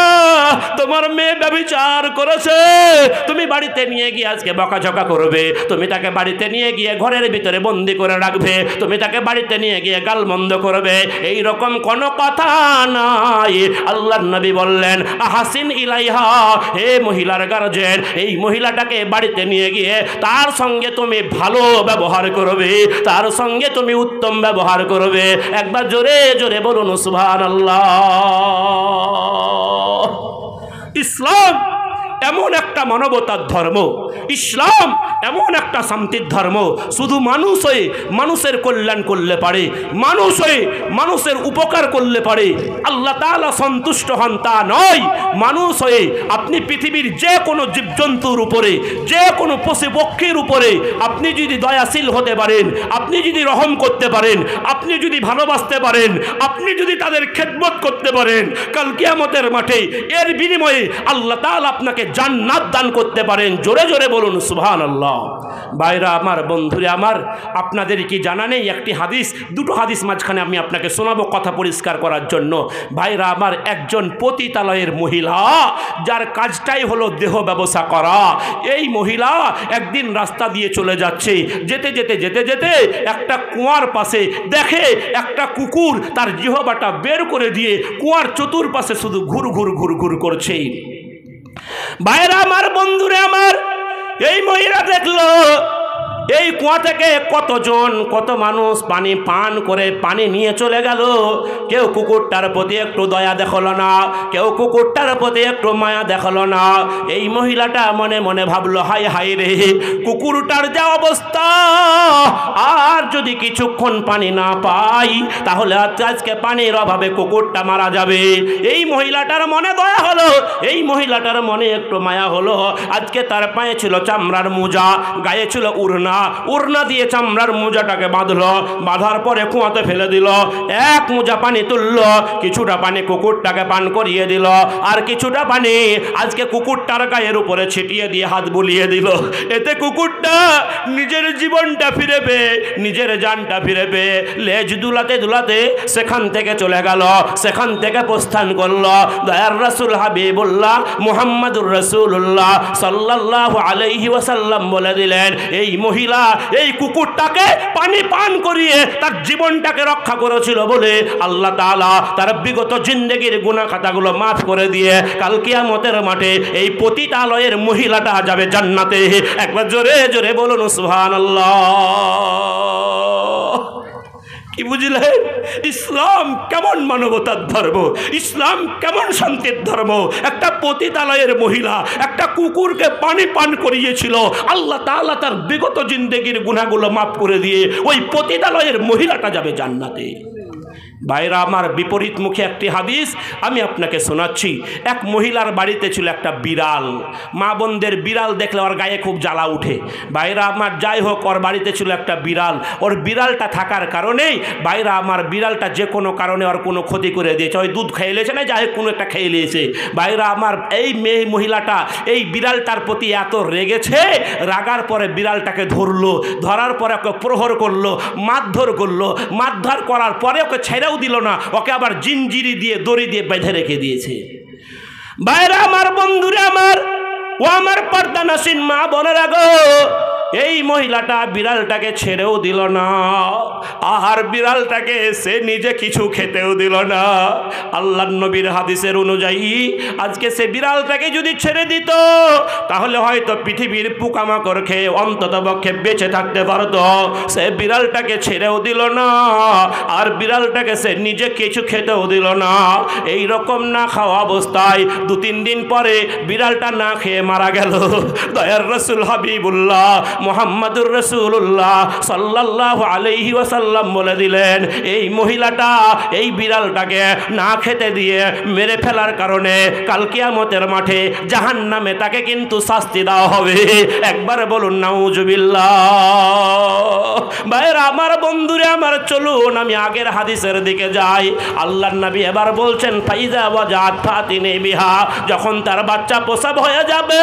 [SPEAKER 1] তোমার মেয়ে ব্যভিচার করেছে, তুমি বাড়িতে নিয়ে গিয়ে আজকে বকাঝকা করবে, তুমি তাকে বাড়িতে নিয়ে গিয়ে ঘরের ভিতরে বন্দি করে রাখবে, তুমি তাকে বাড়িতে নিয়ে গিয়ে গালমন্দ করবে, এই রকম কোনো কথা নাই। আল্লাহর নবী বললেন, আহাসিন ইলাইহা, হে মহিলার গার্জেন, এই মহিলাটাকে বাড়িতে নিয়ে গিয়ে তার সঙ্গে তুমি ভালো ব্যবহার করবে, তার সঙ্গে তুমি উত্তম ব্যবহার করবে। একবার জোরে জোরে বলুন সুবহানাল্লাহ। ইসলাম এমন একটা মানবতার ধর্ম, ইসলাম এমন একটা শান্তির ধর্ম, শুধু মানুষ হয়ে মানুষের কল্যাণ করলে পারে, মানুষ হয়ে মানুষের উপকার করলে পারে আল্লাহ তাআলা সন্তুষ্ট হন তা নয়। মানুষ হয়ে আপনি পৃথিবীর যে কোনো জীবজন্তুর উপরে, যে কোনো পশু পক্ষীর উপরে আপনি যদি দয়াশীল হতে পারেন, আপনি যদি রহম করতে পারেন, আপনি যদি ভালোবাসতে পারেন, আপনি যদি তাদের খেদমত করতে পারেন, কাল কিয়ামতের মাঠে এর বিনিময়ে আল্লাহ তাআলা আপনাকে জান্নাত দান করতে পারেন। জোরে জোরে বলুন সুবহানাল্লাহ। ভাইরা আমার, বন্ধুরা আমার, আপনাদের কি জানা নেই একটি হাদিস, দুটো হাদিস মাঝখানে আমি আপনাকে শোনাবো কথা পরিষ্কার করার জন্য। ভাইরা আমার, একজন পতিতালয়ের মহিলা যার কাজটাই হলো দেহ ব্যবসা করা, এই মহিলা একদিন রাস্তা দিয়ে চলে যাচ্ছে, যেতে যেতে যেতে যেতে একটা কুয়ার পাশে দেখে একটা কুকুর তার জিহ্বাটা বের করে দিয়ে কুয়ার চতুর্পাশে শুধু ঘুর ঘুর ঘুর ঘুর করছে। ভাইরা আমার, বন্ধুরা আমার, এই মহিলা দেখলো এই কুয়া থেকে কতজন কত মানুষ পানি পান করে পানি নিয়ে চলে গেল। কেউ কুকুরটার প্রতি একটু দয়া দেখালো না, কেউ কুকুরটার প্রতি একটু মায়া দেখালো না। এই মহিলাটা মনে মনে ভাবলো, হাই হাই রে, কুকুরটার যা অবস্থা, আর যদি কিছুক্ষণ পানি না পাই তাহলে আজকে পানির অভাবে কুকুরটা মারা যাবে। এই মহিলাটার মনে দয়া হলো, এই মহিলাটার মনে একটু মায়া হলো। আজকে তার পায়ে ছিল চামড়ার মোজা, গায়ে ছিল উড়না, উড়না দিয়ে চামড়ার মোজাটাকে বাঁধলো, বাঁধার পরে কুয়াতে ফেলে দিল। এক মোজা পানি তুললো, কিছুটা পানি কুকুরটাকে পান করিয়ে দিল, আর কিছুটা পানি আজকে কুকুরটার গায়ের উপরে ছিটিয়ে দিয়ে হাত বুলিয়ে দিল। এতে কুকুরটা নিজের জীবনটা ফিরে পেয়ে, নিজের জানটা ফিরে পেয়ে লেজ দুলাতে দুলাতে সেখান থেকে চলে গেল, সেখান থেকে প্রস্থান করলো। দয়ার রাসূল হাবিবুল্লাহ মুহাম্মাদুর রাসূলুল্লাহ সাল্লাল্লাহু আলাইহি ওয়াসাল্লাম বলে দিলেন, এই মহিলা মহিলা এই কুকুরটাকে পানি পান করিয়ে তার জীবনটাকে রক্ষা করেছিল বলে আল্লাহ তাআলা তার বিগত জিন্দেগির গুনাহ খাতাগুলো মাফ করে দিয়ে কাল কিয়ামতের মাঠে এই পতিতালয়ের মহিলাটা যাবে জান্নাতে। একবার জোরে জোরে বলুন সুবহানাল্লাহ। কি বুঝলেন? ইসলাম কেমন মানবতার ধর্ম, ইসলাম কেমন শান্তির ধর্ম। একটা পতিতালয়ের মহিলা একটা কুকুরকে পানি পান করিয়েছিল, আল্লাহ তাআলা তার বিগত জিন্দেগির গুনাহগুলো মাফ করে দিয়ে ওই পতিতালয়ের মহিলাটা যাবে জান্নাতে। ভাইরা আমার, বিপরীতমুখী একটি হাদিস আমি আপনাকে শোনাচ্ছি। এক মহিলার বাড়িতে ছিল একটা বিড়াল। মা বোনদের বিড়াল দেখলে ওর গায়ে খুব জ্বালা উঠে। ভাইরা আমার, যাই হোক, ওর বাড়িতে ছিল একটা বিড়াল। ওর বিড়ালটা থাকার কারণেই ভাইরা আমার বিড়ালটা যে কোনো কারণে ওর কোনো ক্ষতি করে দিয়েছে, ওই দুধ খেয়ে নিয়েছে না, যাই হোক কোনো একটা খেয়ে নিয়েছে। ভাইরা আমার, এই মহিলাটা এই বিড়ালটার প্রতি এত রেগেছে, রাগার পরে বিড়ালটাকে ধরলো, ধরার পরে ওকে প্রহর করলো, মারধর করলো, মারধর করার পরে ওকে ছেড়েও দিল না, ওকে আবার জিনজিরি দিয়ে দড়ি দিয়ে বেঁধে রেখে দিয়েছে। ভাইরা আমার, বন্ধুরা আমার, ও আমার পর্দানাসীন মা বোনেরা গো, এই মহিলাটা বিড়ালটাকে ছেড়েও দিল না, আর বিড়ালটাকে সে নিজে কিছু খেতেও দিল না। আল্লাহর নবীর হাদিসের অনুযায়ী আজকে সে বিড়ালটাকে যদি ছেড়ে দিত তাহলে হয়তো পৃথিবীর পোকামাকড় খেয়ে অন্ততপক্ষে বেঁচে থাকতে পারত। সে বিড়ালটাকে ছেড়েও দিল না, আর বিড়ালটাকে সে নিজে কিছু খেতেও দিল না। এই রকম না খাওয়া অবস্থায় 2-3 দিন পরে বিড়ালটা না খেয়ে মারা গেল। দয়ার রাসূল হাবিবুল্লাহ মুহাম্মাদুর রাসূলুল্লাহ সাল্লাল্লাহু আলাইহি ওয়াসাল্লাম বলে দিলেন, এই মহিলাটা এই বিড়ালটাকে না খেতে দিয়ে মেরে ফেলার কারণে কাল কিয়ামতের মাঠে জাহান্নামে তাকে কিন্তু শাস্তি দেওয়া হবে। একবার বলুন নাউজুবিল্লাহ। ভাইরা আমার, বন্ধুরে আমার, চলুন আমি আগের হাদিসের দিকে যাই। আল্লাহর নবী এবার বলছেন, ফাইজা ওয়াজাত ফাতিনি বিহা, যখন তার বাচ্চা প্রসব হয়ে যাবে,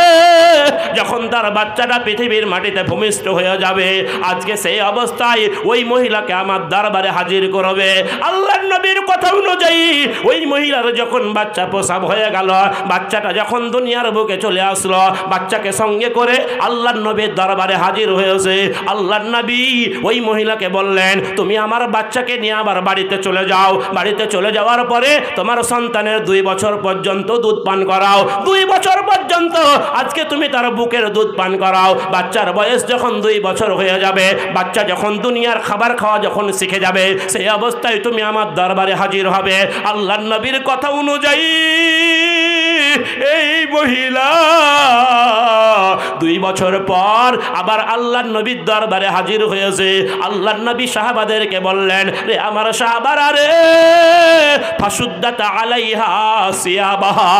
[SPEAKER 1] যখন তার বাচ্চাটা পৃথিবীর মাটিতে ভূমিষ্ঠ হয়ে যাবে, আজকে সেই অবস্থায় ওই মহিলাকে আমার দরবারে হাজির করবে। আল্লাহর নবীর কথা অনুযায়ী ওই মহিলার যখন বাচ্চা প্রসব হয়ে গেল, বাচ্চাটা যখন দুনিয়ার বুকে চলে আসলো, বাচ্চাকে সঙ্গে করে আল্লাহর নবীর দরবারে হাজির হয়েছে। আল্লাহর নবী ওই মহিলাকে বললেন, তুমি আমার বাচ্চাকে নিয়ে আবার বাড়িতে চলে যাও। বাড়িতে চলে যাওয়ার পরে তোমার সন্তানের 2 বছর পর্যন্ত দুধ পান করাও। 2 বছর পর্যন্ত আজকে তুমি তার বুকের দুধ পান করাও। বাচ্চার বয়স যখন 2 বছর হয়ে যাবে, বাচ্চা যখন দুনিয়ার খাবার খাওয়া যখন শিখে যাবে, সেই অবস্থায় তুমি আমার দরবারে হাজির হবে। আল্লাহর নবীর কথা অনুযায়ী এই মহিলা 2 বছর পর আবার আল্লাহর নবীর দরবারে হাজির হয়েছে। আল্লাহর নবী সাহাবাদেরকে বললেন, রে আমার সাহাবারা রে, ফাসুদ্দাত আলাইহা সিয়াবাহা,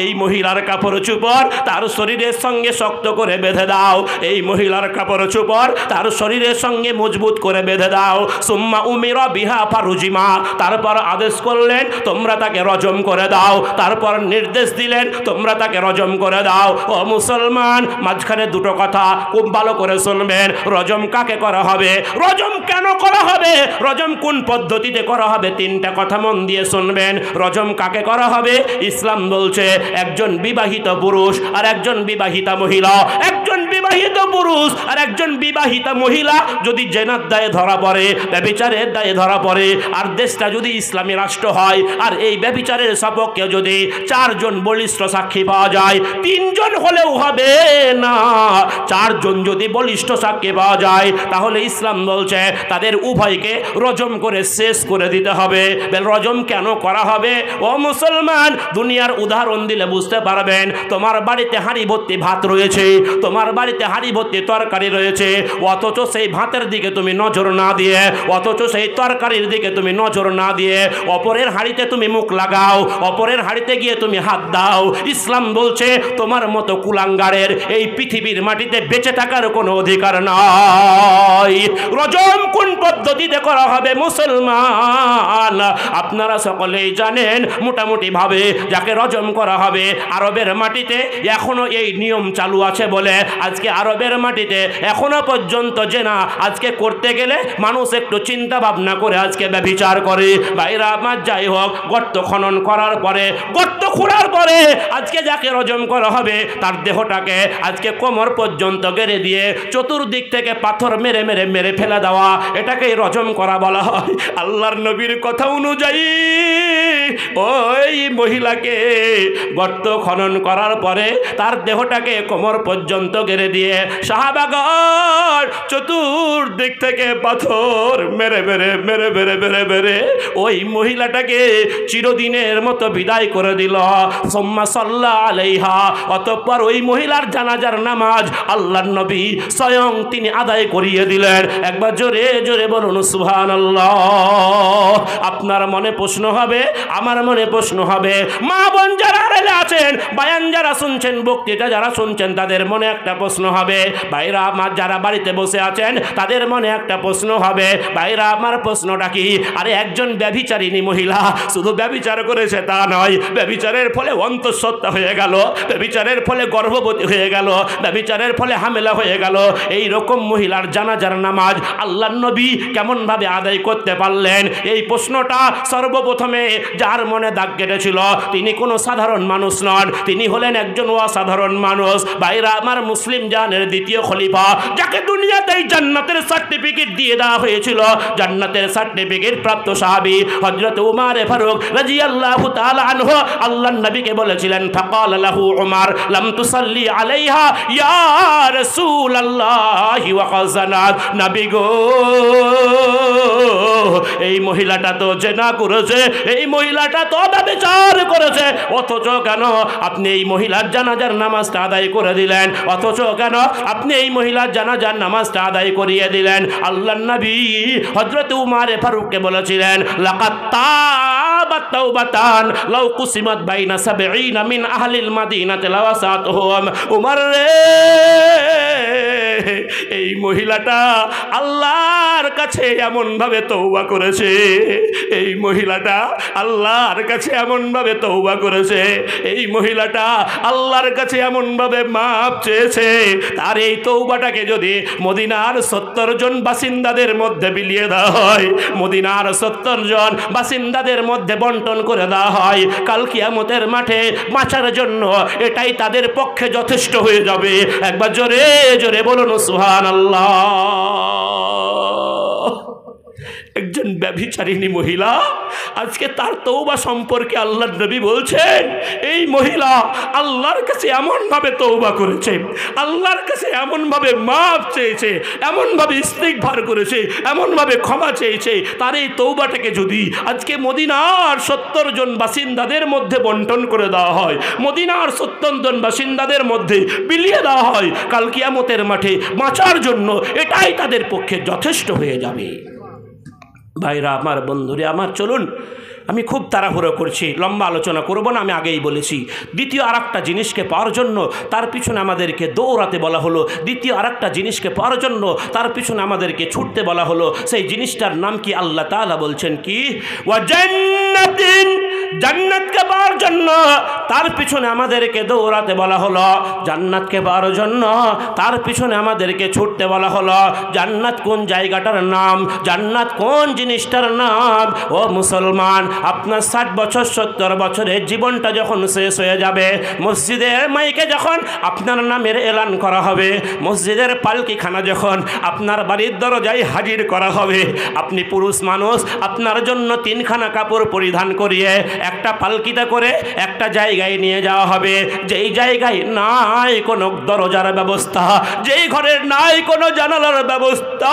[SPEAKER 1] এই মহিলার কাপড় চোপড় তার শরীরের সঙ্গে শক্ত করে বেঁধে দাও। এই মহিলার কাপড় চোপড় তার শরীরের সঙ্গে মজবুত করে বেঁধে দাও। সুম্মা উমিরা বিহা ফারুজিমা, তারপর আদেশ করলেন তোমরা তাকে রজম করে দাও। তারপর নির্দেশ দিলেন তোমরা তাকে রজম করে দাও। ও মুসলমান, মাঝখানে 2টো কথা খুব ভালো করে শুনবেন। রজম কাকে করা হবে, রজম কেন করা হবে, রজম কোন পদ্ধতিতে করা হবে, 3টা কথা মন দিয়ে শুনবেন। রজম কাকে করা হবে? ইসলাম বলছে একজন বিবাহিত পুরুষ আর একজন বিবাহিতা মহিলা, একজন বিবাহিত পুরুষ আর একজন বিবাহিতা মহিলা যদি জেনার দায়ে ধরা পড়ে, ব্যভিচারের দায়ে ধরা পড়ে, আর দেশটা যদি ইসলামী রাষ্ট্র হয়, আর এই ব্যভিচারের সপক্ষে যদি 4 জন বলিষ্ঠ সাক্ষী পাওয়া যায়, 3 জন হলেও হবে না, 4 জন যদি বলিষ্ঠ সাক্ষী পাওয়া যায়, তাহলে ইসলাম বলছে তাদের উভয়কে রজম করে শেষ করে দিতে হবে। রজম কেন করা হবে? ও মুসলমান, দুনিয়ার উদাহরণ দিলে বুঝতে পারবেন। তোমার বাড়িতে হাঁড়ি ভর্তি ভাত রয়েছে, তোমার বাড়িতে হাঁড়ি ভর্তি তরকারি রয়েছে, অথচ সেই ভাতের দিকে তুমি নজর না দিয়ে, অথচ সেই তরকারির দিকে তুমি নজর না দিয়ে অপরের হাঁড়িতে তুমি মুখ লাগাও, অপরের হাঁড়িতে গিয়ে তুমি হাত দাও। ইসলাম বলছে তোমার মতো কুলাঙ্গারের এই পৃথিবীর মাটিতে বেঁচে থাকার কোনো অধিকার নাই। রজম কোন পদ্ধতিতে করা হবে মুসলমান? আপনারা সকলেই জানেন মোটামুটি ভাবে যাকে রজম করা হবে, আরবের মাটিতে এখনো এই নিয়ম চালু আছে বলে আজকে আরবের মাটিতে এখনো পর্যন্ত জেনা আজকে করতে গেলে মানুষ একটু চিন্তা ভাবনা করে আজকে ব্যভিচার করে। ভাইরা আমার, যাই হোক, গর্ত খনন করার পরে, গর্ত খোঁড়ার পরে আজকে যাকে রজম করা হবে তার দেহটাকে আজকে কোমর পর্যন্ত গেড়ে দিয়ে চতুর্দিক থেকে পাথর মেরে মেরে মেরে ফেলে দেওয়া, এটাকেই রজম করা বলা হয়। আল্লাহর নবীর কথা অনুযায়ী ওই মহিলাকে গর্ত খনন করার পরে তার দেহটাকে কোমর পর্যন্ত গেড়ে দিয়ে সাহাবাগণ চতুর্দিক থেকে পাথর মেরে মেরে মেরে মেরে মেরে মেরে ওই মহিলাটাকে চিরদিনের মতো বিদায় করে দিল। সুম্মা সাল্লা আলাইহা, অতঃপর ওই মহিলার জানাজার নামাজ আল্লাহর নবী স্বয়ং তিনি আদায় করিয়ে দিলেন। একবার জোরে জোরে বলুন সুবহানাল্লাহ। আপনার মনে প্রশ্ন হবে, আমার মনে প্রশ্ন হবে, মা বোন যারা রেলে আছেন, বায়ান যারা শুনছেন, বক্তৃতা যারা শুনছেন, তাদের মনে একটা প্রশ্ন হবে। ভাইরা আমার যারা বাড়িতে বসে আছেন, তাদের মনে একটা প্রশ্ন হবে। ভাইরা আমার, প্রশ্নটা কি? আরে একজন ব্যভিচারিণী মহিলা শুধু ব্যভিচার করেছে তা নয়, ব্যভিচারের ফলে অন্তঃসত্ত্বা হয়ে গেল, ব্যভিচারের ফলে গর্ভবতী হয়ে গেল, ব্যভিচারের ফলে হামেলা হয়ে গেল। এই রকম মহিলার জানাজার নামাজ আল্লাহর নবী কেমনভাবে আদায় করতে পারলেন? এই প্রশ্নটা সর্বপ্রথমে যার মনে দাগ কেটেছিল তিনি কোনো সাধারণ মানুষ নন, তিনি হলেন একজন অসাধারণ মানুষ। ভাইরা আমার, মুসলিম জাহানের দ্বিতীয় খলিফা, যাকে দুনিয়াতেই জান্নাতের সার্টিফিকেট দিয়ে দেওয়া হয়েছিল, জান্নাতের সার্টিফিকেট প্রাপ্ত সাহাবী হযরত উমর ফারুক রাদিয়াল্লাহু তাআলা আনহু আল্লাহর নবীকে বলেছিলেন, ফাকাল লাহু উমর লাম তুসাল্লি আলাইহা ইয়া রাসূলুল্লাহি ওয়া কাযানাত। নবী গো, এই মহিলাটা তো জেনা করেছে, এই মহিলাটা তো ব্যভিচার করেছে, অথচ কেন আপনি এই মহিলার জানাজার নামাজটা আদায় করে দিলেন? অথচ কেন আপনি এই মহিলার জানাজার নামাজটা আদায় করিয়ে দিলেন? আল্লাহর নবী হযরত উমর ফারুককে বলেছিলেন, লাকাত তাবাত তাওবাতান লাউ কুসিমাত বাইনা 70 মিন আহলিল মাদিনাতি লাওয়াসাতুহুম। উমর রে, এই মহিলাটা আল্লাহর কাছে এমনভাবে তওবা করেছে, এই মহিলাটা আল্লাহর কাছে এমনভাবে তওবা করেছে, এই মহিলাটা আল্লাহর কাছে এমনভাবে মাপ চেয়েছে, তার এই তওবাটাকে যদি মদিনার 70 জন বাসিন্দাদের মধ্যে বিলিয়ে দেওয়া হয়, মদিনার 70 জন বাসিন্দাদের মধ্যে বন্টন করে দেওয়া হয়, কাল কিয়ামতের মাঠে বাঁচার জন্য এটাই তাদের পক্ষে যথেষ্ট হয়ে যাবে। একবার জোরে জোরে বলুন সুবহানাল্লাহ। একজন ব্যভিচারিণী মহিলা, আজকে তার তওবা সম্পর্কে আল্লাহর নবী বলছেন, এই মহিলা আল্লাহর কাছে এমনভাবে তওবা করেছে, আল্লাহর কাছে এমনভাবে মাফ চেয়েছে, এমনভাবে ইস্তিগফার করেছে, এমনভাবে ক্ষমা চেয়েছে, তার এই তওবাটাকে যদি আজকে মদিনার 70 জন বাসিন্দাদের মধ্যে বন্টন করে দেওয়া হয়, মদিনার 70 জন বাসিন্দাদের মধ্যে বিলিয়ে দেওয়া হয়, কাল কিয়ামতের মাঠে বাঁচার জন্য এটাই তাদের পক্ষে যথেষ্ট হয়ে যাবে। ভাইরা আমার, বন্ধুরে আমার, চলুন, আমি খুব তাড়াহুড়ো করছি, লম্বা আলোচনা করব না, আমি আগেই বলেছি। দ্বিতীয় আরেকটা জিনিসকে পাওয়ার জন্য তার পিছনে আমাদেরকে দৌড়াতে বলা হলো, দ্বিতীয় আরেকটা জিনিসকে পাওয়ার জন্য তার পিছনে আমাদেরকে ছুটতে বলা হলো। সেই জিনিসটার নাম কি? আল্লাহ তাআলা বলছেন কি, ওয়া জান্নাতিন, জান্নাতকে পাওয়ার জন্য তার পিছনে আমাদেরকে দৌড়াতে বলা হলো, জান্নাতকে পাওয়ার জন্য তার পিছনে আমাদেরকে ছুটতে বলা হলো। জান্নাত কোন জায়গাটার নাম? জান্নাত কোন জিনিসটার নাম? ও মুসলমান, আপনার 60 বছর 70 বছরের জীবনটা যখন শেষ হয়ে যাবে, মসজিদের মাইকে যখন আপনার নামের এলান করা হবে, মসজিদের পালকিখানা যখন আপনার বাড়ির দরজায় হাজির করা হবে, আপনি পুরুষ মানুষ, আপনার জন্য 3খানা কাপড় পরিধান করিয়ে একটা পালকিতে করে একটা জায়গায় নিয়ে যাওয়া হবে, যেই জায়গায় নাই কোনো দরজার ব্যবস্থা, যেই ঘরের নাই কোনো জানালার ব্যবস্থা,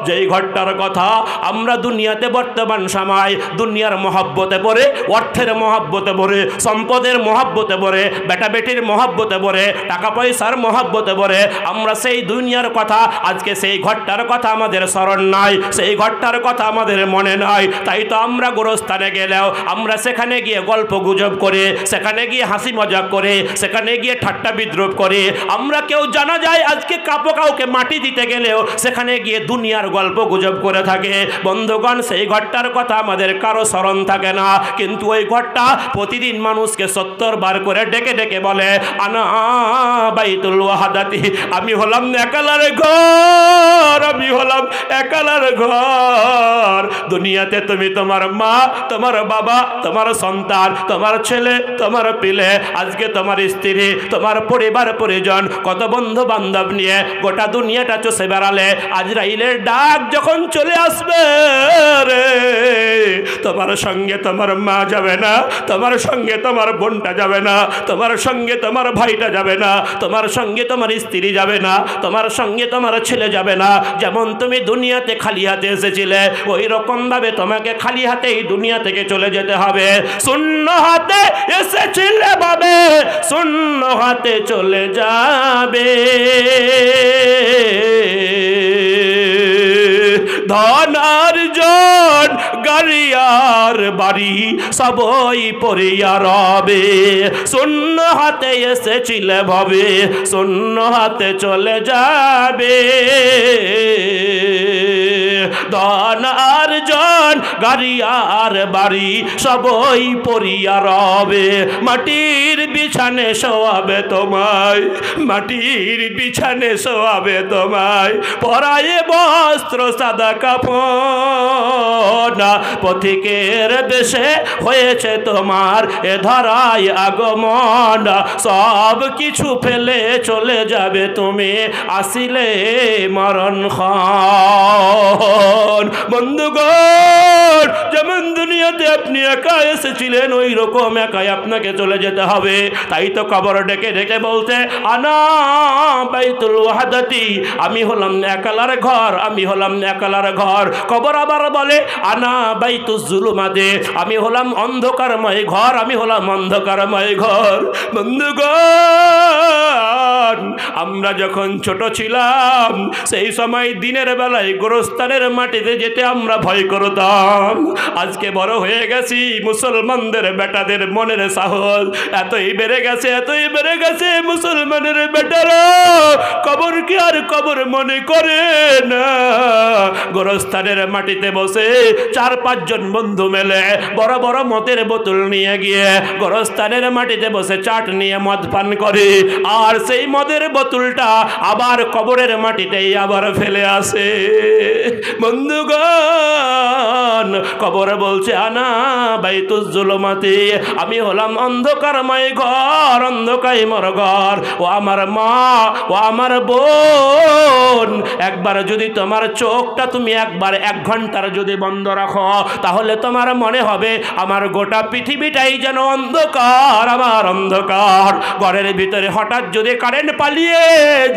[SPEAKER 1] যেই ঘরটার কথা আমরা দুনিয়াতে বর্তমান সময় দুনিয়ার মহব্বতে পড়ে, অর্থের মহব্বতে পড়ে, সম্পদের মহব্বতে পড়ে, বেটা বেটির মহব্বতে পড়ে, টাকা পয়সার মহব্বতে পড়ে, আমরা সেই দুনিয়ার কথা, আজকে সেই ঘরটার কথা আমাদের স্মরণ নাই, সেই ঘরটার কথা আমাদের মনে নাই। তাই তাই তো আমরা গোরস্থানে গেলেও আমরা সেখানে গিয়ে গল্প গুজব করে, সেখানে গিয়ে হাসি মজাক করে, সেখানে গিয়ে ঠাট্টা বিদ্রুপ করে, আমরা কেউ জানা যায় আজকে কাউকে মাটি দিতে গেলেও সেখানে গিয়ে দুনিয়ার গল্প গুজব করে থাকে। বন্ধুগণ, সেই ঘরটার কথা আমাদের কারো স্মরণ থাকে না, কিন্তু ওই ঘরটা প্রতিদিন মানুষকে 70 বার করে ডেকে ডেকে বলে, আনা বাইতুল ওয়াহাদাতি, আমি হলাম একালার ঘর, আমি হলাম একালার ঘর। দুনিয়াতে তুমি তোমার মা, তোমার বাবা, তোমার সন্তান, তোমার ছেলে, তোমার পিলে, আজকে তোমার স্ত্রী, তোমার পরিবার পরিজন, কত বন্ধু বান্ধব নিয়ে গোটা দুনিয়াটা চষে বেড়ালে, আজরাইলের ডাক যখন চলে আসবে রে, তোমার সঙ্গে তোমার মা যাবে না, তোমার সঙ্গে তোমার বোনটা যাবে না, তোমার সঙ্গে তোমার ভাইটা যাবে না, তোমার সঙ্গে তোমার স্ত্রী যাবে না, তোমার সঙ্গে তোমার ছেলে যাবে না। যেমন তুমি দুনিয়াতে খালি হাতে এসেছিলে, ওই রকম ভাবে তোমাকে খালি হাতে এই দুনিয়া থেকে চলে যেতে হবে। শূন্য হাতে এসেছিলে ভাবে শূন্য হাতে চলে যাবে। ধনার্জন গাড়ি আর বাড়ি সবই পড়িয়া রবে, শূন্য হাতে এসেছিলে ভাবে শূন্য হাতে চলে যাবে। ধনার্জন গাড়ি আর বাড়ি সবই পড়িয়া রবে, মাটির বিছানে শোয়াবে তোমায়, মাটির বিছানে শোয়াবে তোমায়, পরায়ে বস্ত্র সাদা কাপড়, পথিকের দেশে হয়েছে তোমার এ ধরায় আগমন, সব কিছু ফেলে চলে যাবে তুমি আসিলে মরণক্ষণ। বন্ধুগণ, যেমন দুনিয়াতে আপনি একা এসেছিলেন ওই রকম একাই আপনাকে চলে যেতে হবে। তাই তো কবর ডেকে ডেকে বলতে, আনা বাইতুল ওয়াহাদাতি, আমি হলাম একালার ঘর, আমি হলাম একালার ঘর। কবর আবার বলে, আনা বাইতুজ জুলুমাতে, আমি হলাম অন্ধকারময় ঘর, আমি হলাম অন্ধকারময় ঘর। বন্ধুগণ, আমরা যখন ছোট ছিলাম সেই সময় দিনের বেলায় গোরস্থানের মাটিতে যেতে আমরা ভয় করতাম। আজকে বড় হয়ে গেছি, মুসলমানদের বেটাদের মনের সাহস এতই বেড়ে গেছে, এতই বেড়ে গেছে, মুসলমানের বেটারা কবরকে আর কবর মনে করে না। গোরস্থানের মাটিতে বসে 4-5 জন বন্ধু মেলে বড় বড় মদের বোতল নিয়ে গিয়ে গোরস্থানের মাটিতে বসে চাট নিয়ে মদ পান করে, আর সেই মদের বোতলটা আবার কবরের মাটিতেই আবার ফেলে আসে। বন্ধুগণ, কবর বলছে, আনা বাইতুজ জুলুমাতি, আমি হলাম অন্ধকারময় ঘর, অন্ধকারময় ঘর। ও আমার মা, ও আমার বোন, একবার যদি তোমার চোখটা তুমি একবার 1 ঘন্টার যদি বন্ধ রাখো, তাহলে তোমার মনে হবে আমার গোটা পৃথিবীটাই যেন অন্ধকার, আমার অন্ধকার। ঘরের ভিতরে হঠাৎ যদি কারেন্ট পালিয়ে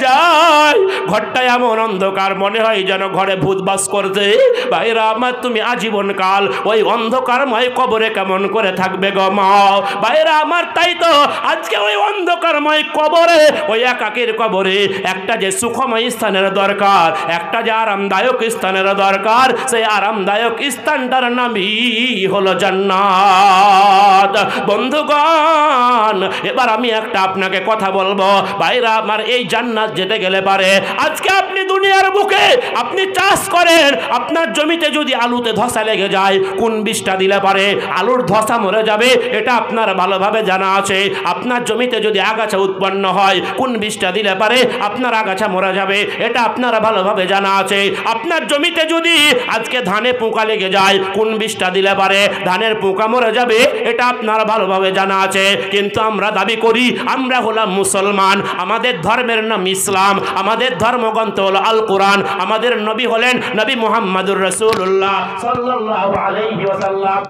[SPEAKER 1] যায়, ঘরটা এমন অন্ধকার মনে হয় যেন ঘরে ভূত বাস করছে। ভাইরা আমার, তুমি আজীবন কাল ওই অন্ধকারময় কবরে কেমন করে থাকবে গো মা? ভাইরা আমার, তাই তো আজকে ওই অন্ধকারময় কবরে, ওই একাকীর কবরে একটা যে সুখময় স্থানের দরকার, একটা যে আরামদায়ক স্থানের দরকার, সেই আরামদায়ক স্থানটার নামই হলো জান্নাত। বন্ধুগণ, এবার আমি একটা আপনাকে কথা বলবো। ভাইরা আমার, এই জান্নাত যেতে গেলে পারে, আজকে আপনি দুনিয়ার বুকে আপনি চাষ করেন, আপনার জমিতে যদি আলুতে ধসা লেগে যায়, কোন বিষটা দিলে পারে আলুর ধসা মরে যাবে, এটা আপনার ভালোভাবে জানা আছে। আপনার জমিতে যদি আগাছা উৎপন্ন হয়, কোন বিষটা দিলে পারে আপনার আগাছা মরে যাবে, এটা আপনার ভালোভাবে জানা আছে। আপনার জমিতে যদি আজকে ধানে পোকা লেগে যায়, কোন বিষটা দিলে পারে ধানের পোকা মরে যাবে, এটা আপনার ভালোভাবে জানা আছে। কিন্তু আমরা দাবি করি আমরা হলাম মুসলমান, আমাদের ধর্মের নাম ইসলাম, আমাদের ধর্মগ্রন্থ হলো আল কোরআন, আমাদের নবী হলেন নবী মুহাম্মদুর রাসূলুল্লাহ সাল্লাল্লাহু আলাইহি ওয়াসাল্লাম।